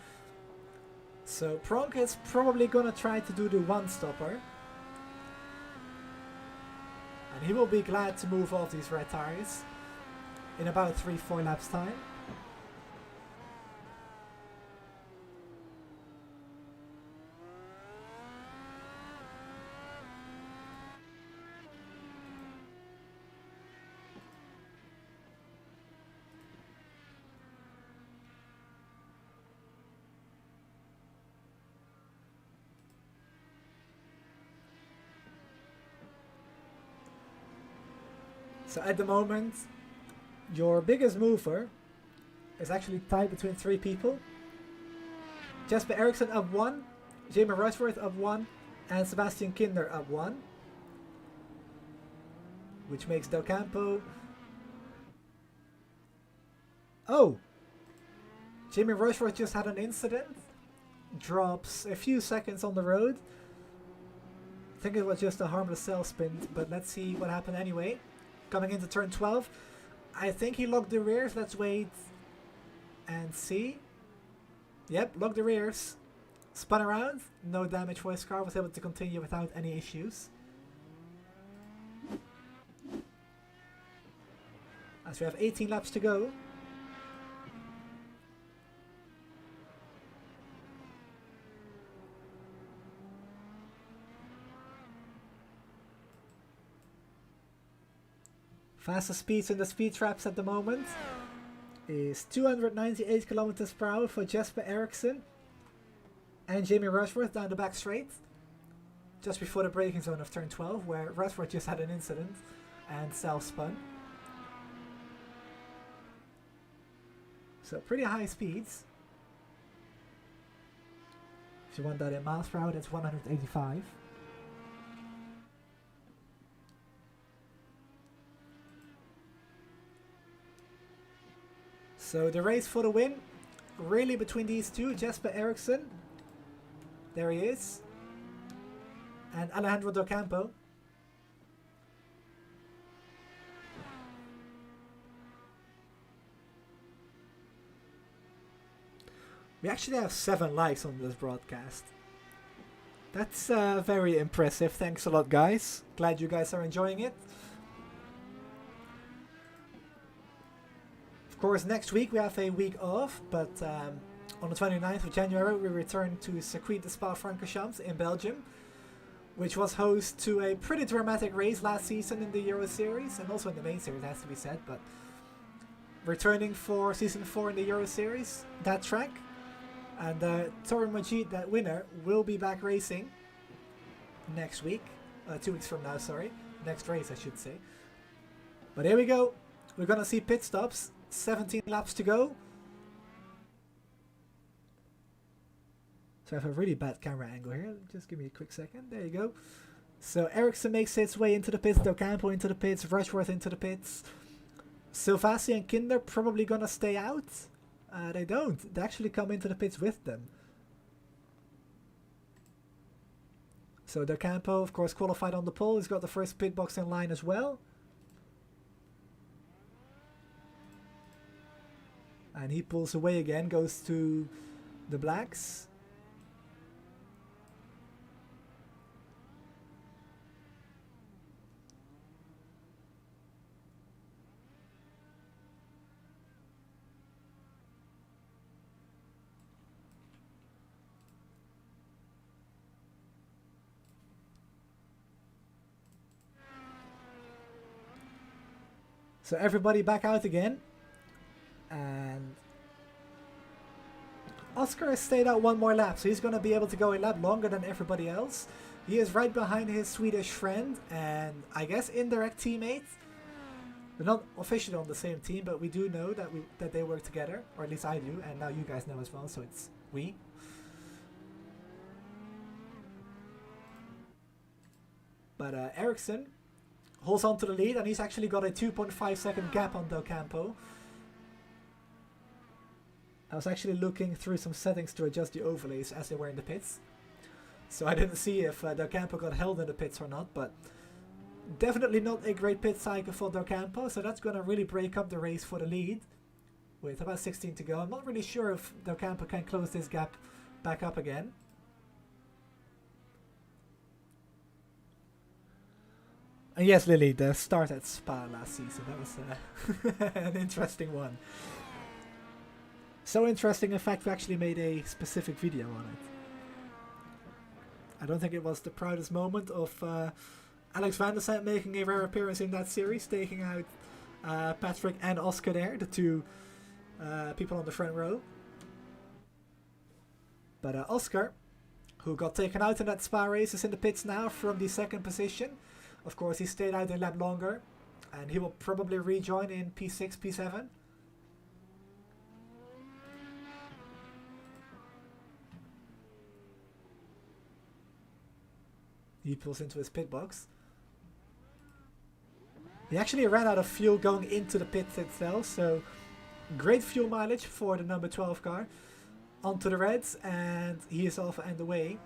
[SPEAKER 2] So Pronk is probably gonna try to do the one-stopper. And he will be glad to move off these red tires in about 3-4 laps time. So at the moment, your biggest mover is actually tied between 3 people. Jesper Eriksson up 1, Jamie Rushworth up 1, and Sebastian Kinder up 1. Which makes Del Campo... Oh! Jamie Rushworth just had an incident. Drops a few seconds on the road. I think it was just a harmless cell spin, but let's see what happened anyway. Coming into turn 12. I think he locked the rears. Let's wait and see. Yep, locked the rears. Spun around. No damage for his car. Was able to continue without any issues. As we have 18 laps to go. Fastest speeds in the speed traps at the moment is 298 kilometers per hour for Jesper Eriksson and Jamie Rushworth down the back straight, just before the braking zone of turn 12, where Rushworth just had an incident and self-spun. So pretty high speeds. If you want that in miles per hour, that's 185. So the race for the win, really between these two, Jesper Eriksson. There he is. and Alejandro Del Campo. We actually have 7 likes on this broadcast. That's very impressive. Thanks a lot, guys. Glad you guys are enjoying it. Of course, next week we have a week off, but on the 29th of January we return to Circuit de Spa-Francorchamps in Belgium, which was host to a pretty dramatic race last season in the Euro Series, and also in the main series, has to be said, but returning for Season 4 in the Euro Series, that track. And Torin Majid, that winner, will be back racing next week. 2 weeks from now, sorry. Next race, I should say. But here we go. We're going to see pit stops. 17 laps to go. So I have a really bad camera angle here. Just give me a quick second. There you go. So Ericsson makes its way into the pits. Del Campo into the pits. Rushworth into the pits. Silvassi and Kinder probably going to stay out. They don't. They actually come into the pits with them. So Del Campo, of course, qualified on the pole. He's got the first pit box in line as well. And he pulls away again, goes to the blacks. So everybody back out again. And Oscar has stayed out 1 more lap, so he's going to be able to go a lap longer than everybody else. He is right behind his Swedish friend and I guess indirect teammate. They're not officially on the same team, but we do know that they work together, or at least I do, and now you guys know as well, so it's we. But Ericsson holds on to the lead, and he's actually got a 2.5 second gap on Del Campo. I was actually looking through some settings to adjust the overlays as they were in the pits. So I didn't see if Del Campo got held in the pits or not, but definitely not a great pit cycle for Del Campo, so that's going to really break up the race for the lead. With about 16 to go. I'm not really sure if Del Campo can close this gap back up again. And yes, Lily, the start at Spa last season, that was an interesting one. So interesting, in fact, we actually made a specific video on it. I don't think it was the proudest moment of Alex van der Sant making a rare appearance in that series, taking out Patrick and Oscar there, the 2 people on the front row. But Oscar, who got taken out in that Spa race, is in the pits now from the 2nd position. Of course, he stayed out a lap longer, and he will probably rejoin in P6, P7. He pulls into his pit box. He actually ran out of fuel going into the pits itself, so great fuel mileage for the number 12 car. Onto the reds, and he is off and away.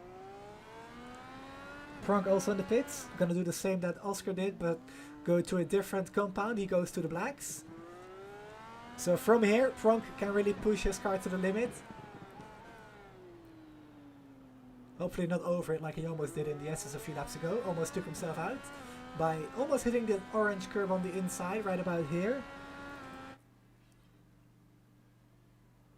[SPEAKER 2] Pronk also in the pits, gonna do the same that Oscar did, but go to a different compound. He goes to the blacks. So from here, Pronk can really push his car to the limit. Hopefully not over it like he almost did in the SS a few laps ago. Almost took himself out by almost hitting the orange curve on the inside, right about here.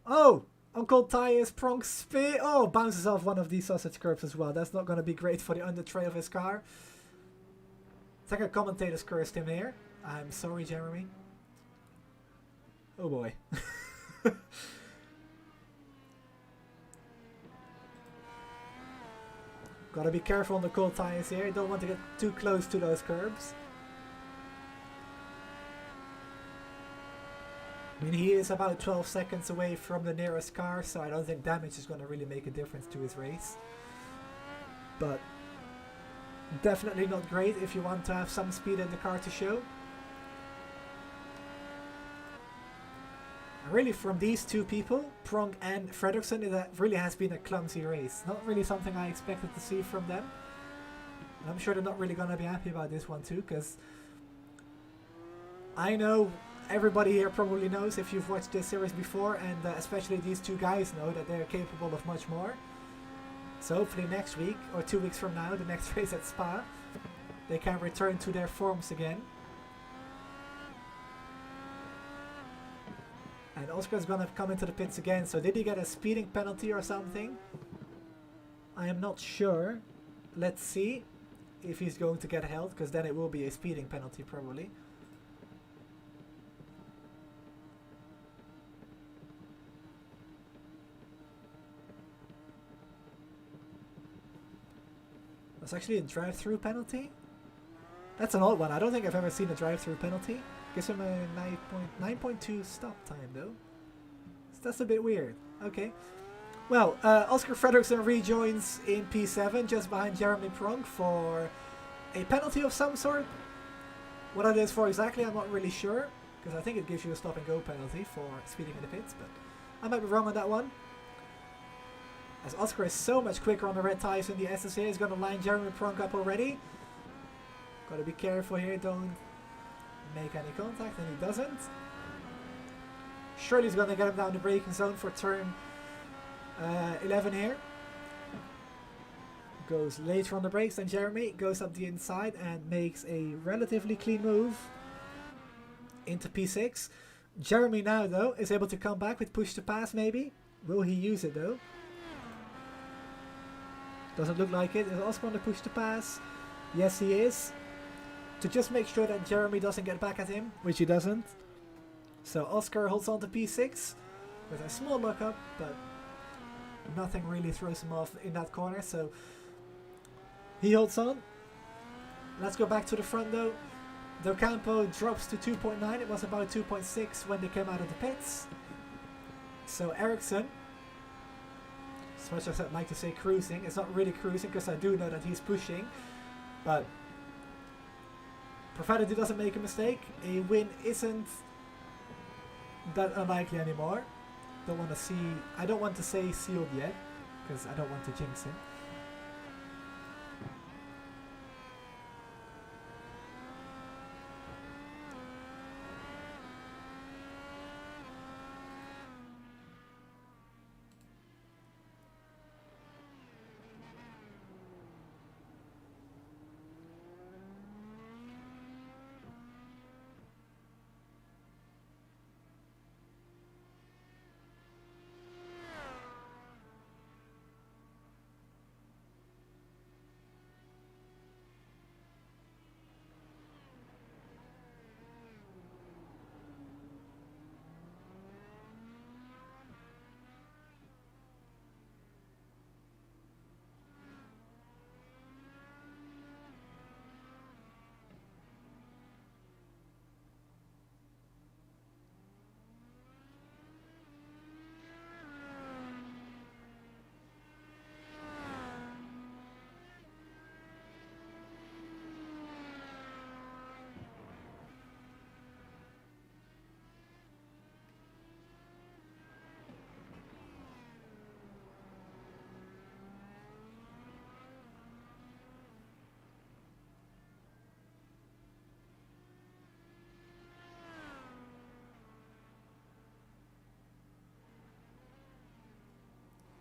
[SPEAKER 2] Oh! Uncle Tyus Pronk spin. Oh, bounces off one of these sausage curbs as well. That's not going to be great for the undertray of his car. Second commentators cursed him here. I'm sorry, Jeremy. Oh boy. Gotta be careful on the cold tires here. You don't want to get too close to those curbs. I mean, he is about 12 seconds away from the nearest car, so I don't think damage is going to really make a difference to his race. But definitely not great if you want to have some speed in the car to show. And really, from these 2 people, Pronk and Fredriksson, it really has been a clumsy race. Not really something I expected to see from them. And I'm sure they're not really going to be happy about this one too, because I know everybody here probably knows if you've watched this series before, and especially these two guys know that they're capable of much more. So hopefully next week, or 2 weeks from now, the next race at Spa, they can return to their forms again. And Oscar's gonna come into the pits again, so did he get a speeding penalty or something? I am not sure. Let's see if he's going to get held, because then it will be a speeding penalty probably. That's actually a drive-through penalty? That's an odd one. I don't think I've ever seen a drive-through penalty. Gives him a 9.2 stop time though. So that's a bit weird. Okay. Well, Oscar Fredriksson rejoins in P7 just behind Jeremy Prunk for a penalty of some sort. What that is for exactly, I'm not really sure, because I think it gives you a stop and go penalty for speeding in the pits, but I might be wrong on that one. As Oscar is so much quicker on the red tires in the SSA, he's going to line Jeremy Prunk up already. Got to be careful here, don't make any contact, and he doesn't. Surely he's going to get him down the braking zone for turn 11 here. Goes later on the brakes than Jeremy, goes up the inside and makes a relatively clean move into P6. Jeremy now though is able to come back with push to pass maybe. Will he use it though? Doesn't look like it. Is Oscar on the push to pass? Yes he is. To just make sure that Jeremy doesn't get back at him, which he doesn't. So Oscar holds on to P6 with a small lockup, but nothing really throws him off in that corner, so he holds on. Let's go back to the front though. Docampo drops to 2.9. It was about 2.6 when they came out of the pits. So Ericsson, as much as I'd like to say cruising, it's not really cruising because I do know that he's pushing, but provided he doesn't make a mistake, a win isn't that unlikely anymore. I don't want to say sealed yet, because I don't want to jinx him.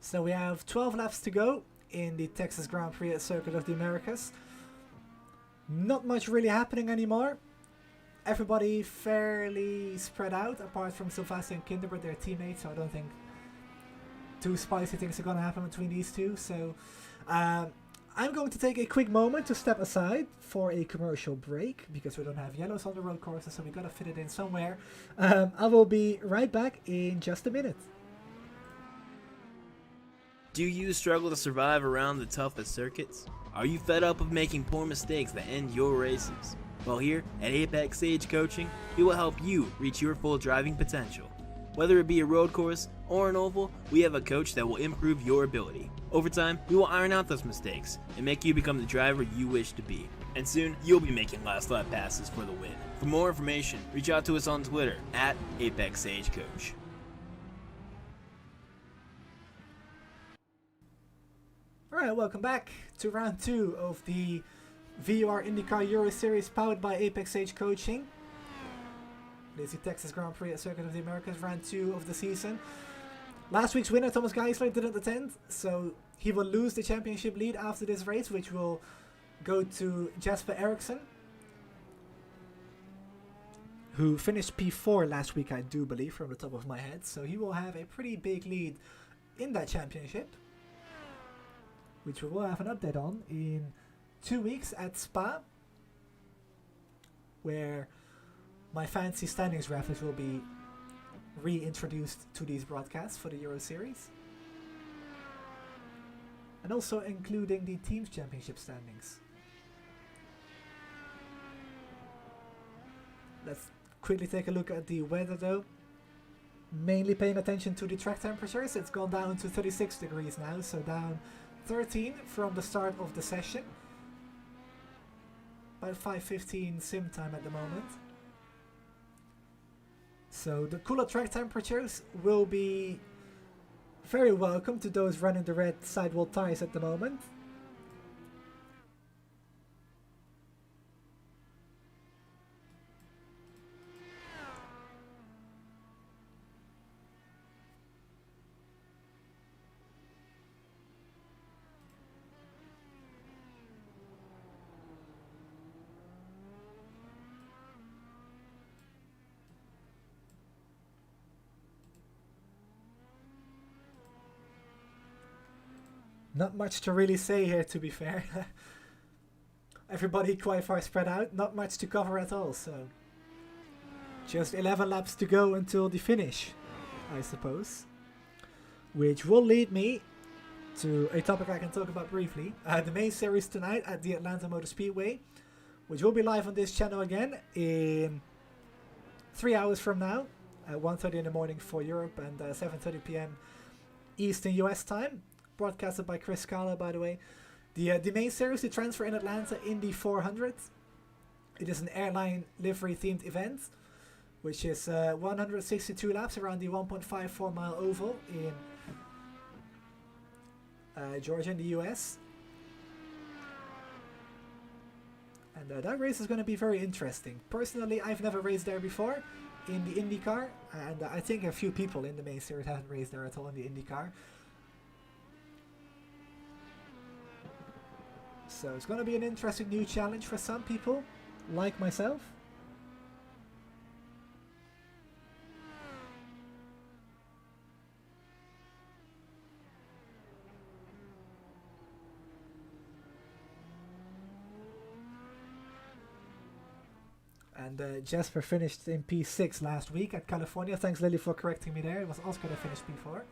[SPEAKER 2] So we have 12 laps to go in the Texas Grand Prix at Circuit of the Americas. Not much really happening anymore. Everybody fairly spread out, apart from Sebastian Kinderbert, their teammates, so I don't think too spicy things are going to happen between these two. So I'm going to take a quick moment to step aside for a commercial break, because we don't have yellows on the road courses, so we got to fit it in somewhere. I will be right back in just a minute.
[SPEAKER 1] Do you struggle to survive around the toughest circuits? Are you fed up of making poor mistakes that end your races? Well, here at Apex Sage Coaching, we will help you reach your full driving potential. Whether it be a road course or an oval, we have a coach that will improve your ability. Over time, we will iron out those mistakes and make you become the driver you wish to be. And soon, you'll be making last lap passes for the win. For more information, reach out to us on Twitter at Apex Sage Coach.
[SPEAKER 2] Alright, welcome back to round 2 of the VOR IndyCar Euro Series powered by Apex Age Coaching. It is the Texas Grand Prix at Circuit of the Americas, round 2 of the season. Last week's winner, Thomas Geisler, didn't attend, so he will lose the championship lead after this race, which will go to Jasper Eriksson, who finished P4 last week, I do believe, from the top of my head. So he will have a pretty big lead in that championship, which we will have an update on in 2 weeks at Spa, where my fancy standings graphics will be reintroduced to these broadcasts for the Euro Series. And also including the Teams Championship standings. Let's quickly take a look at the weather though. Mainly paying attention to the track temperatures. It's gone down to 36 degrees now, so down 13 from the start of the session. About 5:15 sim time at the moment. So the cooler track temperatures will be very welcome to those running the red sidewall tires at the moment. Not much to really say here, to be fair. Everybody quite far spread out, not much to cover at all, so just 11 laps to go until the finish, I suppose. Which will lead me to a topic I can talk about briefly. The main series tonight at the Atlanta Motor Speedway, which will be live on this channel again in 3 hours from now, at 1:30 in the morning for Europe and 7:30 p.m. Eastern US time. Broadcasted by Chris Scala, by the way. The main series, the transfer in Atlanta, Indy 400. It is an airline livery themed event, which is 162 laps around the 1.54 mile oval in Georgia in the US. And that race is going to be very interesting. Personally, I've never raced there before in the IndyCar, and I think a few people in the main series haven't raced there at all in the IndyCar. So it's going to be an interesting new challenge for some people, like myself. And Jasper finished in P6 last week at California. Thanks, Lily, for correcting me there. It was Oscar that finished P4.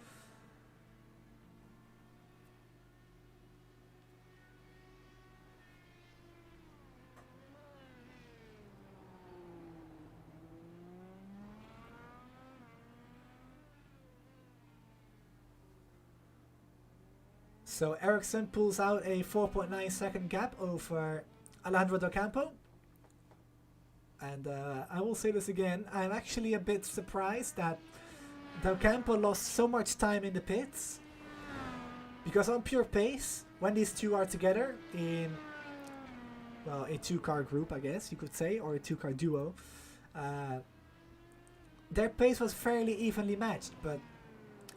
[SPEAKER 2] So Ericsson pulls out a 4.9 second gap over Alejandro Docampo. And I will say this again, I'm actually a bit surprised that Docampo lost so much time in the pits. Because on pure pace, when these two are together in, well, a two-car group, I guess you could say, or a two-car duo, their pace was fairly evenly matched. But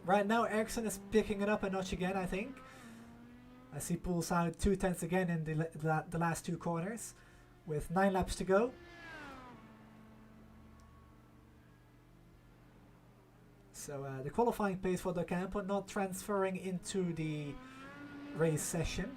[SPEAKER 2] right now Ericsson is picking it up a notch again, I think. As he pulls out 2/10 again in the last two corners, with 9 laps to go. So the qualifying pace for Docampo not transferring into the race session.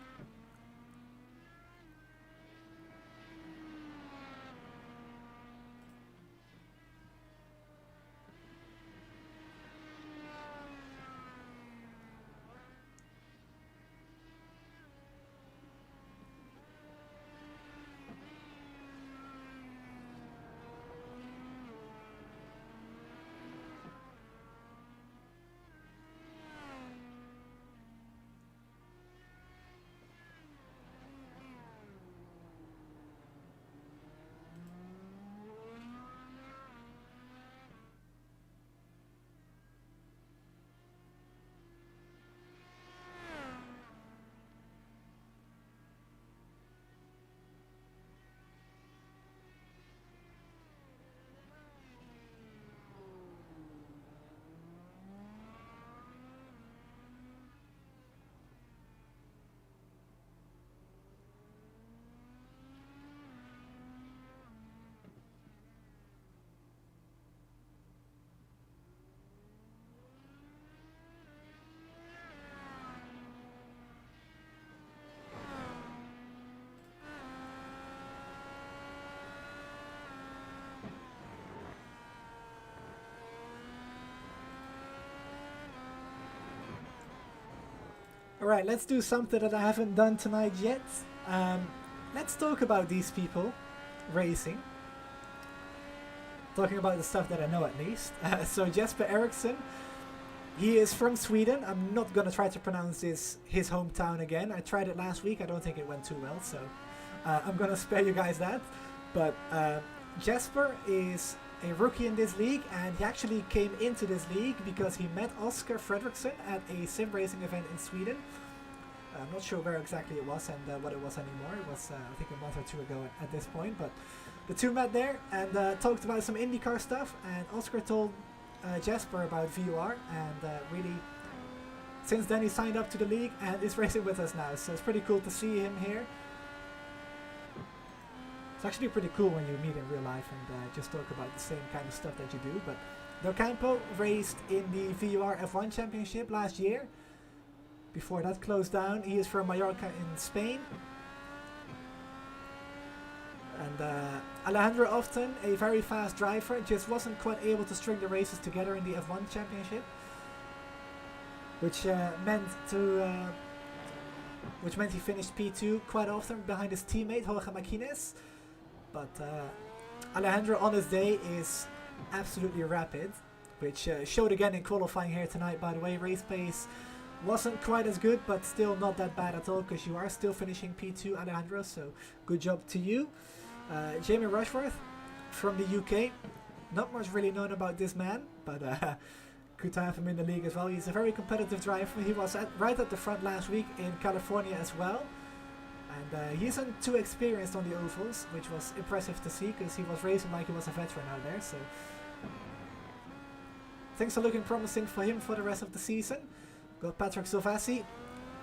[SPEAKER 2] Alright, let's do something that I haven't done tonight yet. Let's talk about these people racing. Talking about the stuff that I know at least. So Jesper Eriksson, he is from Sweden. I'm not going to try to pronounce his hometown again. I tried it last week. I don't think it went too well, so I'm going to spare you guys that. But Jesper is a rookie in this league, and he actually came into this league because he met Oscar Fredriksson at a sim racing event in Sweden. I'm not sure where exactly it was and what it was anymore. It was I think a month or two ago at this point, but the two met there and talked about some IndyCar stuff, and Oscar told Jesper about VOR, and really since then he signed up to the league and is racing with us now, so it's pretty cool to see him here. It's actually pretty cool when you meet in real life and just talk about the same kind of stuff that you do. But Del Campo raced in the VOR F1 Championship last year. Before that closed down, he is from Mallorca in Spain. And Alejandro Often, a very fast driver, just wasn't quite able to string the races together in the F1 Championship, which meant he finished P2 quite often behind his teammate Jorge Marquinez. But Alejandro on his day is absolutely rapid, which showed again in qualifying here tonight, by the way. Race pace wasn't quite as good, but still not that bad at all, because you are still finishing P2, Alejandro, so good job to you. Jamie Rushworth from the UK, not much really known about this man, but good to have him in the league as well. He's a very competitive driver. He was right at the front last week in California as well. And he isn't too experienced on the ovals, which was impressive to see, because he was racing like he was a veteran out there. So things are looking promising for him for the rest of the season. Got Patrick Silvassi,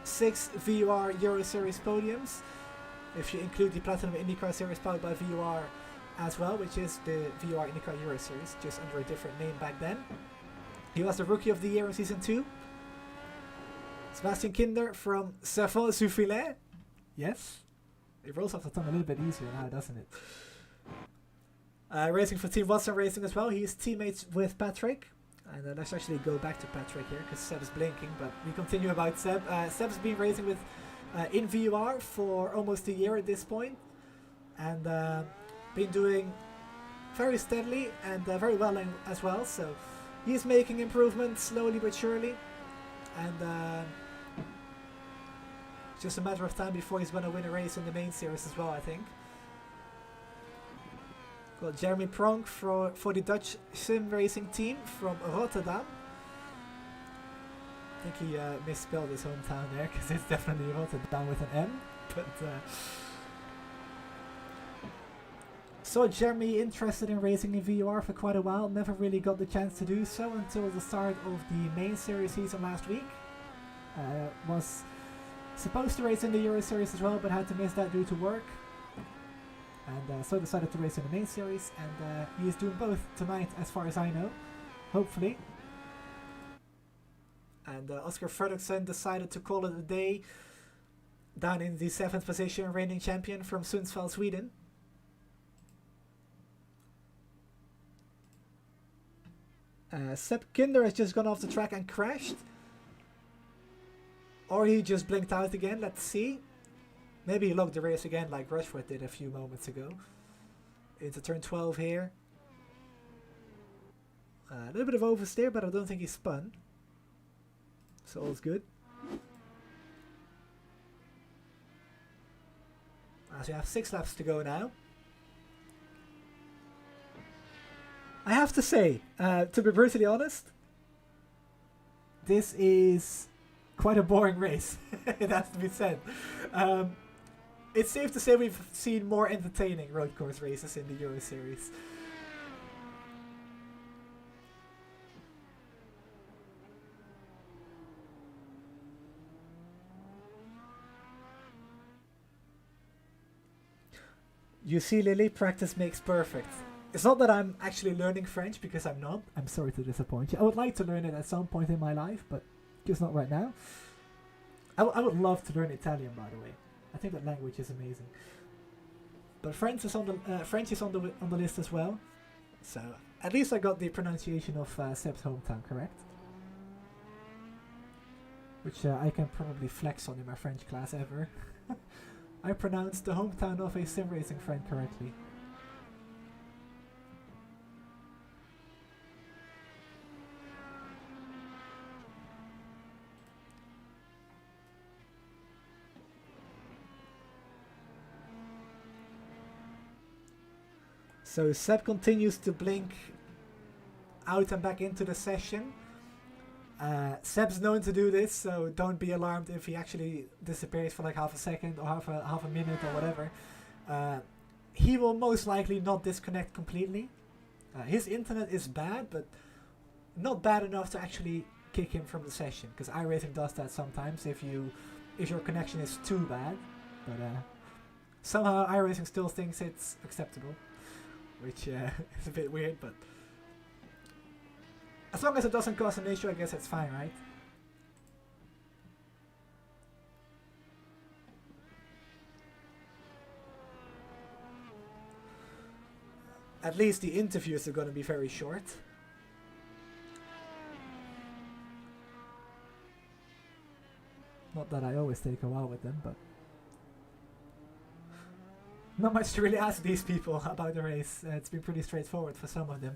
[SPEAKER 2] 6 VOR Euro Series podiums, if you include the Platinum IndyCar Series powered by VOR as well, which is the VOR IndyCar Euro Series, just under a different name back then. He was the Rookie of the Year in Season 2. Sebastian Kinder from Serfon-sur-Filet. Yes, it rolls off the tongue a little bit easier now, doesn't it? Racing for Team Watson Racing as well. He is teammates with Patrick. And let's actually go back to Patrick here, because Seb's blinking, but we continue about Seb. Seb's been racing with in VOR for almost a year at this point, and been doing very steadily and very well as well. So he's making improvements slowly but surely, and it's just a matter of time before he's going to win a race in the main series as well, I think. Got Jeremy Pronk for the Dutch sim racing team from Rotterdam. I think he misspelled his hometown there, because it's definitely Rotterdam with an M. But saw Jeremy interested in racing in VOR for quite a while. Never really got the chance to do so until the start of the main series season last week. Was supposed to race in the Euro Series as well, but had to miss that due to work. And so decided to race in the main series, and he is doing both tonight as far as I know, hopefully. And Oscar Fredriksson decided to call it a day down in the 7th position, reigning champion from Sundsvall, Sweden. Seb Kinder has just gone off the track and crashed. Or he just blinked out again, let's see. Maybe he logged the race again like Rushworth did a few moments ago. Into turn 12 here. A little bit of oversteer, but I don't think he spun. So all's good. As we have 6 laps to go now. I have to say, to be brutally honest, this is quite a boring race. It has to be said. It's safe to say we've seen more entertaining road course races in the Euro Series. You see, Lily, practice makes perfect. It's not that I'm actually learning French, because I'm not. I'm sorry to disappoint you. I would like to learn it at some point in my life, but just not right now. I would love to learn Italian, by the way. I think that language is amazing. But French is on the list as well. So at least I got the pronunciation of Seb's hometown correct. which I can probably flex on in my French class ever. I pronounced the hometown of a sim racing friend correctly. So Seb continues to blink out and back into the session. Seb's known to do this, so don't be alarmed if he actually disappears for like half a second or half a minute or whatever. He will most likely not disconnect completely. His internet is bad, but not bad enough to actually kick him from the session, because iRacing does that sometimes if your connection is too bad. But somehow iRacing still thinks it's acceptable, which is a bit weird, but as long as it doesn't cause an issue, I guess it's fine, right? At least the interviews are going to be very short. Not that I always take a while with them, but not much to really ask these people about the race. It's been pretty straightforward for some of them.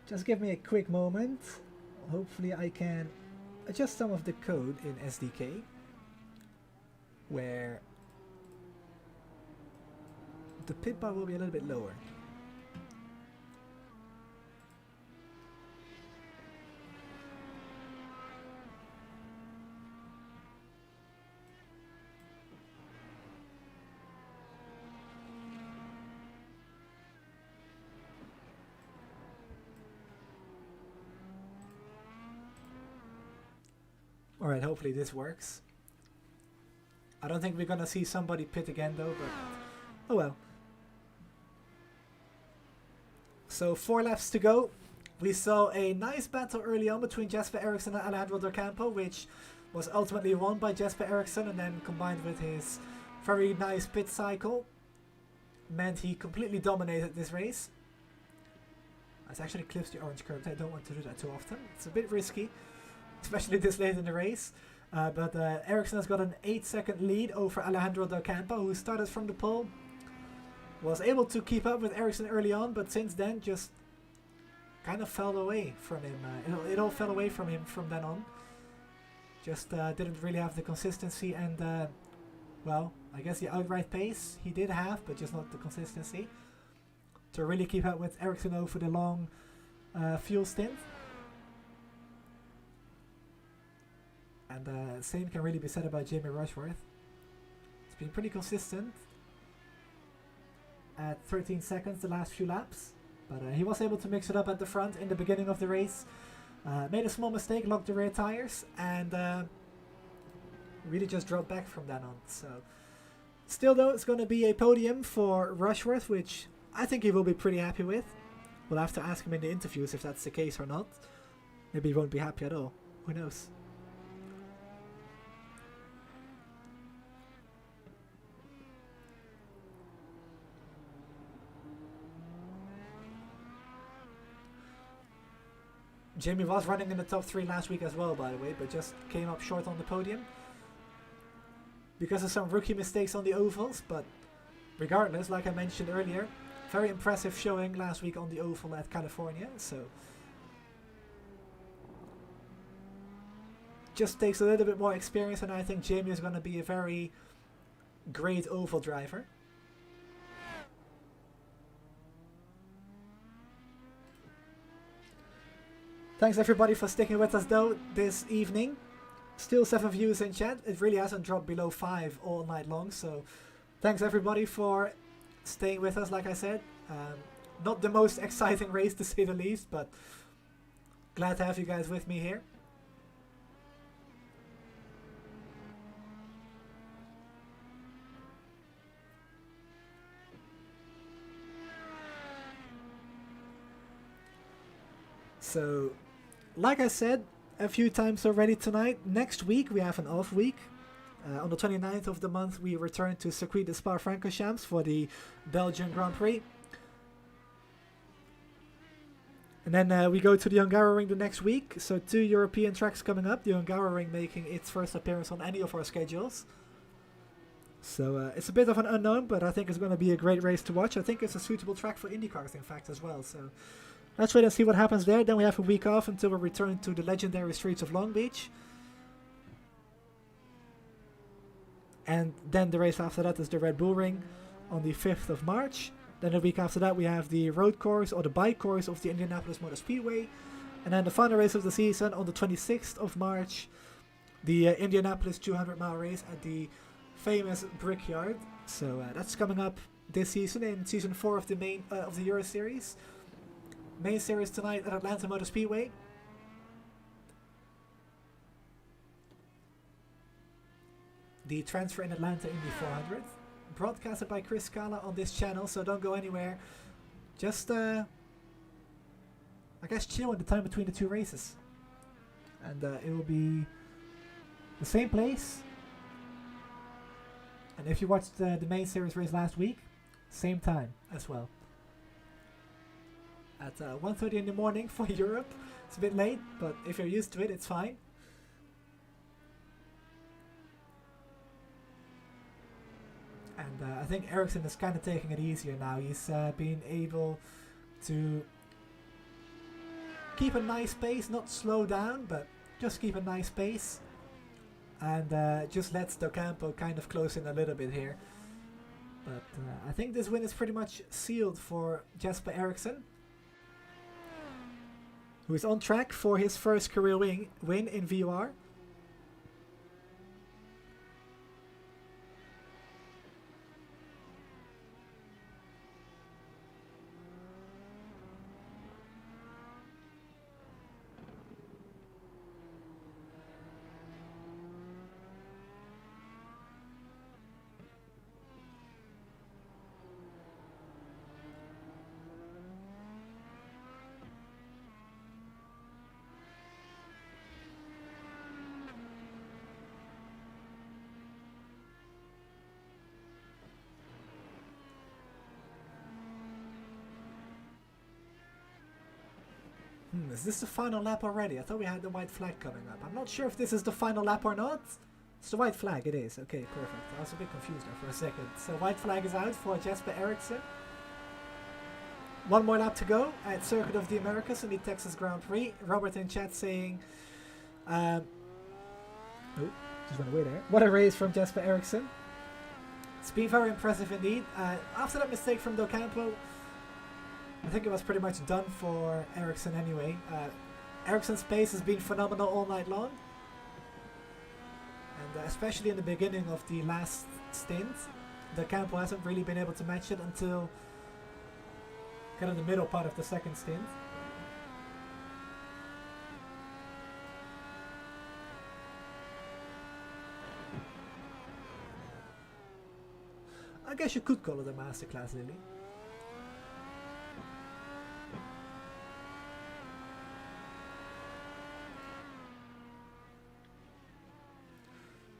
[SPEAKER 2] Just give me a quick moment. Hopefully I can adjust some of the code in SDK where the pit bar will be a little bit lower. Alright, hopefully this works. I don't think we're gonna see somebody pit again though, but oh well. So 4 laps to go. We saw a nice battle early on between Jesper Eriksson and Alejandro Del Campo, which was ultimately won by Jesper Eriksson, and then combined with his very nice pit cycle meant he completely dominated this race. Let's actually clip the orange curb. I don't want to do that too often. It's a bit risky, especially this late in the race. But Eriksson has got an 8-second lead over Alejandro Del Campo, who started from the pole. Was able to keep up with Eriksson early on, but since then just kind of fell away from him. It all fell away from him from then on. Just didn't really have the consistency and, well, I guess the outright pace he did have, but just not the consistency to really keep up with Eriksson over the long fuel stint. And same can really be said about Jamie Rushworth. It's been pretty consistent at 13 seconds the last few laps, but he was able to mix it up at the front in the beginning of the race. Made a small mistake, locked the rear tires, and really just dropped back from then on. So still though, it's going to be a podium for Rushworth, which I think he will be pretty happy with. We'll have to ask him in the interviews if that's the case or not. Maybe he won't be happy at all. Who knows? Jamie was running in the top 3 last week as well, by the way, but just came up short on the podium because of some rookie mistakes on the ovals. But regardless, like I mentioned earlier, very impressive showing last week on the oval at California. So just takes a little bit more experience, and I think Jamie is going to be a very great oval driver. Thanks everybody for sticking with us though this evening. Still 7 views in chat. It really hasn't dropped below 5 all night long. So thanks everybody for staying with us, like I said. Not the most exciting race to say the least, but glad to have you guys with me here. So like I said a few times already tonight, next week we have an off week. On the 29th of the month, we return to Circuit de Spa-Francorchamps for the Belgian Grand Prix. And then we go to the Hungaroring the next week. So 2 European tracks coming up. The Hungaroring making its first appearance on any of our schedules. So it's a bit of an unknown, but I think it's going to be a great race to watch. I think it's a suitable track for IndyCars, in fact, as well. So let's wait and see what happens there. Then we have a week off until we return to the legendary streets of Long Beach. And then the race after that is the Red Bull Ring on the 5th of March. Then the week after that we have the road course or the bike course of the Indianapolis Motor Speedway. And then the final race of the season on the 26th of March, the Indianapolis 200-mile race at the famous Brickyard. So that's coming up this season in season 4 of the Euro Series. Main series tonight at Atlanta Motor Speedway. The transfer in Atlanta Indy 400, broadcasted by Chris Scala on this channel, so don't go anywhere. Just, I guess, chill in the time between the 2 races. And it will be the same place. And if you watched the main series race last week, same time as well. At 1:30 in the morning for Europe. It's a bit late, but if you're used to it, it's fine. And I think Ericsson is kind of taking it easier now. He's been able to keep a nice pace, not slow down, but just keep a nice pace. And just lets Docampo kind of close in a little bit here. But I think this win is pretty much sealed for Jesper Ericsson, who is on track for his first career win in VOR. Is this the final lap already? I thought we had the white flag coming up. I'm not sure if this is the final lap or not. It's the white flag, it is. Okay, perfect. I was a bit confused there for a second. So white flag is out for Jesper Ericsson. 1 more lap to go at Circuit of the Americas in the Texas Grand Prix. Robert in chat saying... oh, just went away there. What a race from Jesper Ericsson. It's been very impressive indeed. After that mistake from Docampo, I think it was pretty much done for Ericsson anyway. Ericsson's pace has been phenomenal all night long. And especially in the beginning of the last stint, Docampo hasn't really been able to match it until kind of the middle part of the second stint. I guess you could call it a masterclass, Lily.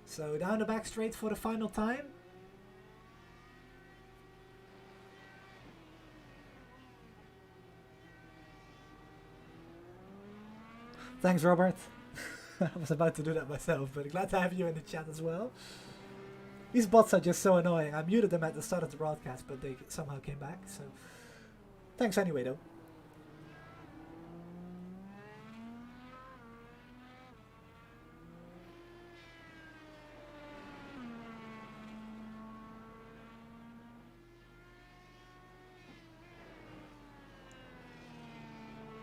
[SPEAKER 2] So down the back straight for the final time. Thanks, Robert. I was about to do that myself, but glad to have you in the chat as well. These bots are just so annoying. I muted them at the start of the broadcast, but they somehow came back. So thanks anyway, though.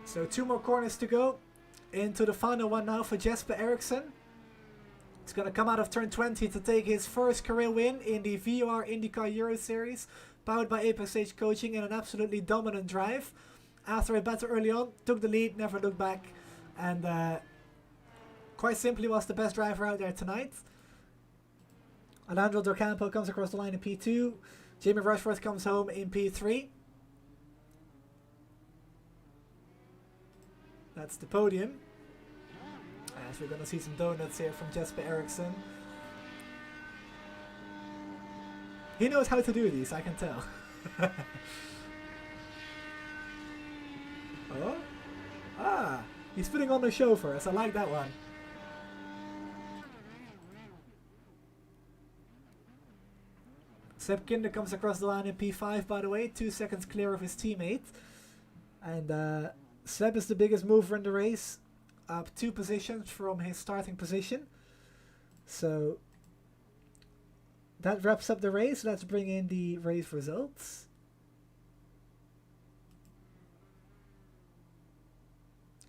[SPEAKER 2] So 2 more corners to go. Into the final one now for Jesper Ericsson. He's going to come out of turn 20 to take his first career win in the VOR IndyCar Euro Series, powered by Apex Age Coaching, in an absolutely dominant drive. After a battle early on, took the lead, never looked back, and quite simply was the best driver out there tonight. Alejandro Docampo comes across the line in P2. Jamie Rushworth comes home in P3. That's the podium. chance we're going to see some donuts here from Jesper Eriksson. He knows how to do these, I can tell. Oh? Ah! He's putting on the show for us, I like that one. Seb Kinder comes across the line in P5, by the way, 2 seconds clear of his teammate. And Seb is the biggest mover in the race, up 2 positions from his starting position. So that wraps up the race. Let's bring in the race results.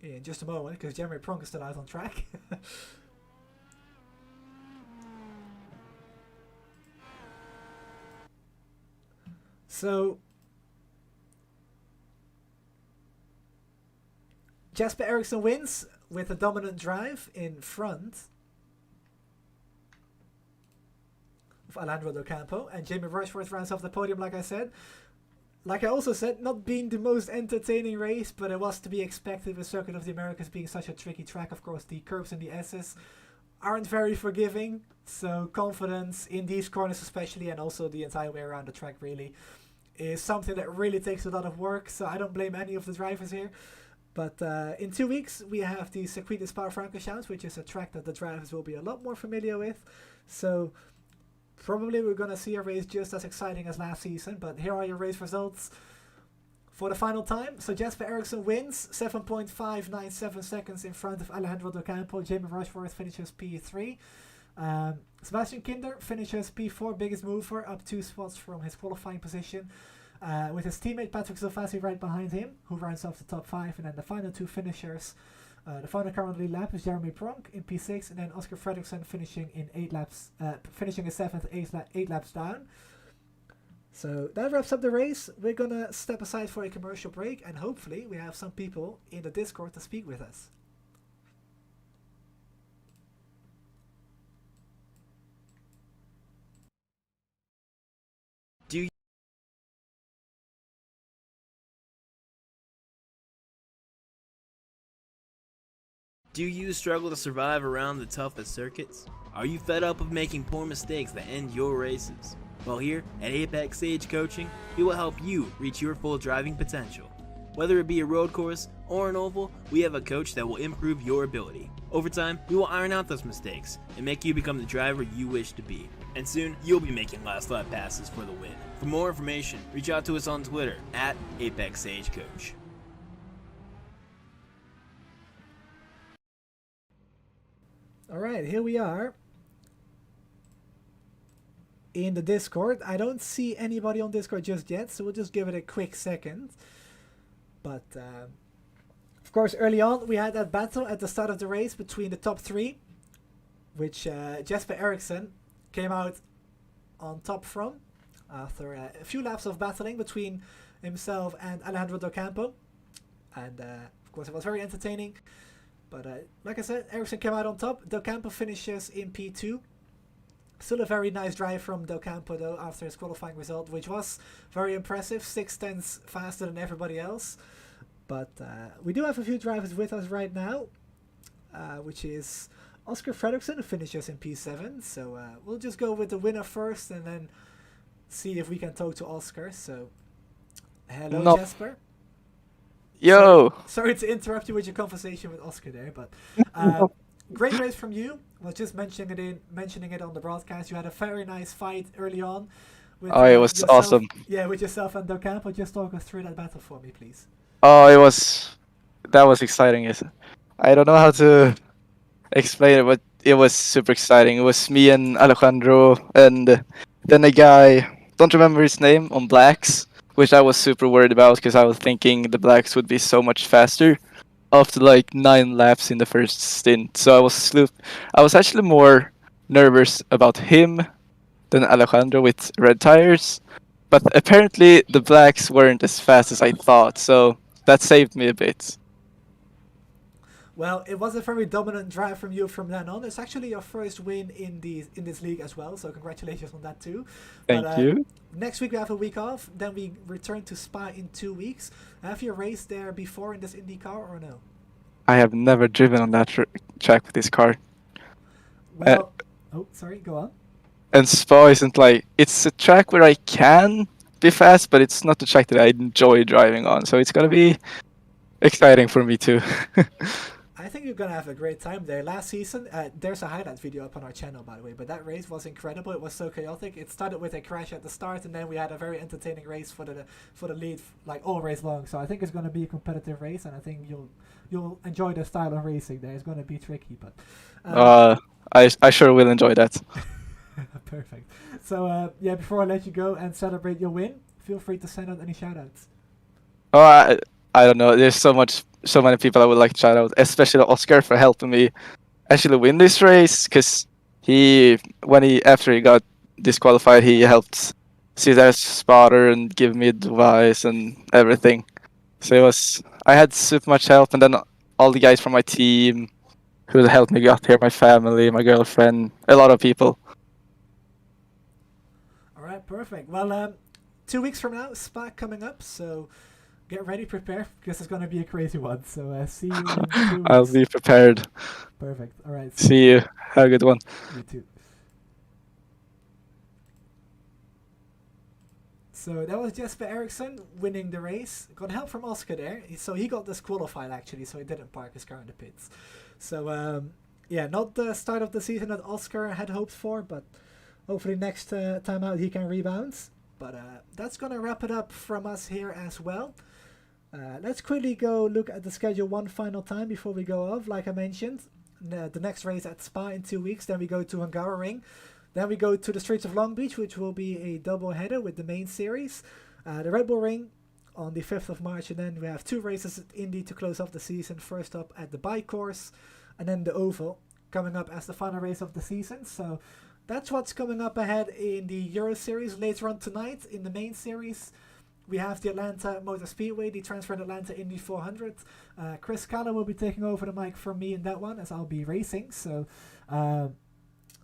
[SPEAKER 2] In just a moment, because Jeremy Pronk is still out on track. So Jesper Eriksson wins with a dominant drive in front of Alejandro Del Campo, and Jamie Rushworth rounds off the podium, like I said. Like I also said, not being the most entertaining race, but it was to be expected with Circuit of the Americas being such a tricky track. Of course, the curbs and the S's aren't very forgiving, so confidence in these corners especially, and also the entire way around the track really, is something that really takes a lot of work, so I don't blame any of the drivers here. But in 2 weeks, we have the Circuit de Spa-Francorchamps, which is a track that the drivers will be a lot more familiar with. So probably we're going to see a race just as exciting as last season, but here are your race results for the final time. So Jesper Eriksson wins, 7.597 seconds in front of Alejandro Del Campo. Jamie Rushworth finishes P3. Sebastian Kinder finishes P4, biggest mover, up 2 spots from his qualifying position, with his teammate Patrick Silvassi right behind him, who rounds off the top 5. And then the final 2 finishers, the final currently lap is Jeremy Pronk in P6, and then Oscar Fredriksson finishing in 8 laps, finishing a 7th, 8 laps down. So that wraps up the race. We're gonna step aside for a commercial break, and hopefully we have some people in the Discord to speak with us.
[SPEAKER 1] Do you struggle to survive around the toughest circuits? Are you fed up of making poor mistakes that end your races? Well, here at Apex Sage Coaching, we will help you reach your full driving potential. Whether it be a road course or an oval, we have a coach that will improve your ability. Over time, we will iron out those mistakes and make you become the driver you wish to be. And soon, you'll be making last lap passes for the win. For more information, reach out to us on Twitter at Apex Sage Coach.
[SPEAKER 2] Alright, here we are in the Discord. I don't see anybody on Discord just yet, so we'll just give it a quick second. But, of course, early on we had that battle at the start of the race between the top 3, which Jesper Eriksson came out on top from after a few laps of battling between himself and Alejandro Del Campo. And, of course, it was very entertaining. But like I said, Eriksson came out on top. Del Campo finishes in P2. Still a very nice drive from Del Campo though after his qualifying result, which was very impressive, 6/10 faster than everybody else. But we do have a few drivers with us right now, which is Oscar Fredriksson, who finishes in P7. So we'll just go with the winner first and then see if we can talk to Oscar. So hello, Jesper.
[SPEAKER 4] Yo!
[SPEAKER 2] Sorry to interrupt you with your conversation with Oscar there, but great race from you. Was just mentioning it on the broadcast. You had a very nice fight early on. With,
[SPEAKER 4] it was
[SPEAKER 2] yourself,
[SPEAKER 4] awesome.
[SPEAKER 2] Yeah, with yourself and Del Campo. Just talk us through that battle for me, please.
[SPEAKER 4] That was exciting. I don't know how to explain it, but it was super exciting. It was me and Alejandro, and then a guy, don't remember his name, on Blacks, which I was super worried about because I was thinking the Blacks would be so much faster after like 9 laps in the first stint. So I was actually more nervous about him than Alejandro with red tires. But apparently the Blacks weren't as fast as I thought, so that saved me a bit.
[SPEAKER 2] Well, it was a very dominant drive from you from then on. It's actually your first win in this league as well, so congratulations on that too.
[SPEAKER 4] Thank you.
[SPEAKER 2] Next week we have a week off, then we return to Spa in 2 weeks. Have you raced there before in this IndyCar or no?
[SPEAKER 4] I have never driven on that track with this car.
[SPEAKER 2] Well, oh, sorry, go on.
[SPEAKER 4] And Spa isn't like, it's a track where I can be fast, but it's not the track that I enjoy driving on. So it's gonna be exciting for me too.
[SPEAKER 2] I think you're gonna have a great time there. Last season, there's a highlight video up on our channel, by the way. But that race was incredible. It was so chaotic. It started with a crash at the start, and then we had a very entertaining race for the lead, like all race long. So I think it's gonna be a competitive race, and I think you'll enjoy the style of racing there. It's gonna be tricky, but
[SPEAKER 4] I sure will enjoy that.
[SPEAKER 2] perfect. So yeah, before I let you go and celebrate your win, feel free to send out any shoutouts.
[SPEAKER 4] Oh, I don't know. There's so many people I would like to shout out, especially Oscar for helping me actually win this race. Because after he got disqualified, he helped see that spotter and give me advice and everything. So I had super much help, and then all the guys from my team who helped me get here, my family, my girlfriend, a lot of people.
[SPEAKER 2] All right, perfect. Well, 2 weeks from now, Spa coming up, so get ready, prepare, because it's going to be a crazy one. So see you in 2 weeks.
[SPEAKER 4] I'll be prepared.
[SPEAKER 2] Perfect. All right.
[SPEAKER 4] See you. Have a good one.
[SPEAKER 2] You too. So that was Jesper Eriksson winning the race. Got help from Oscar there. So he got disqualified actually, so he didn't park his car in the pits. So yeah, not the start of the season that Oscar had hoped for, but hopefully next time out he can rebound. But that's going to wrap it up from us here as well. Let's quickly go look at the schedule one final time before we go off. Like I mentioned, the next race at Spa in 2 weeks. Then we go to Hungaroring. Then we go to the Streets of Long Beach, which will be a double header with the main series. The Red Bull Ring on the 5th of March. And then we have 2 races at Indy to close off the season. First up at the bike course. And then the Oval coming up as the final race of the season. So that's what's coming up ahead in the Euro Series. Later on tonight in the main series, we have the Atlanta Motor Speedway, the Transfer Atlanta Indy 400. Chris Callan will be taking over the mic from me in that one, as I'll be racing. So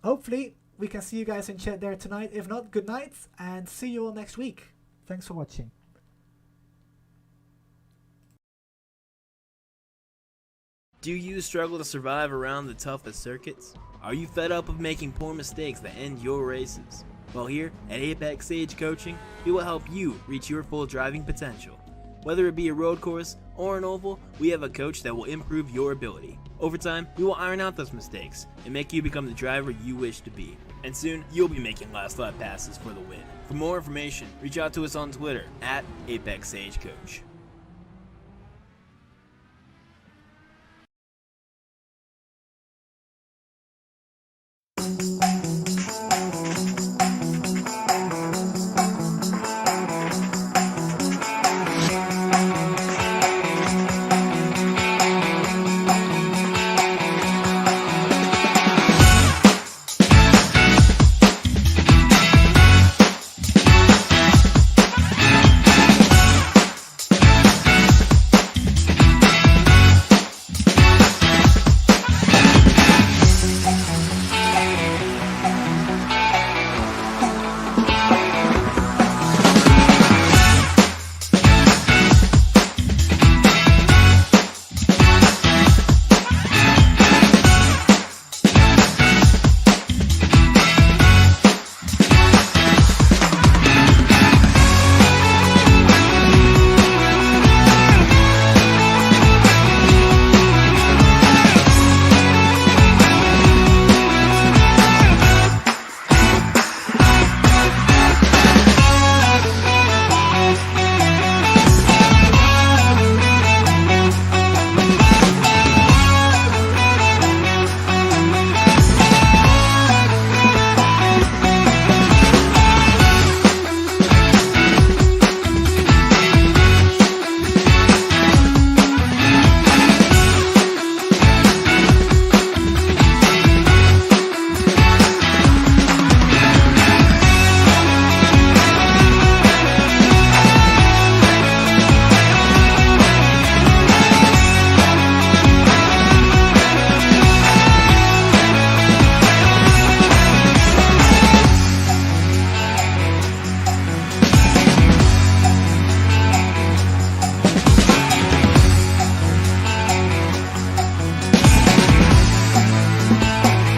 [SPEAKER 2] hopefully we can see you guys in chat there tonight. If not, good night and see you all next week. Thanks for watching.
[SPEAKER 1] Do you struggle to survive around the toughest circuits? Are you fed up of making poor mistakes that end your races? Well, here at Apex Sage Coaching, we will help you reach your full driving potential. Whether it be a road course or an oval, we have a coach that will improve your ability. Over time, we will iron out those mistakes and make you become the driver you wish to be. And soon, you'll be making last lap passes for the win. For more information, reach out to us on Twitter at Apex Sage Coach.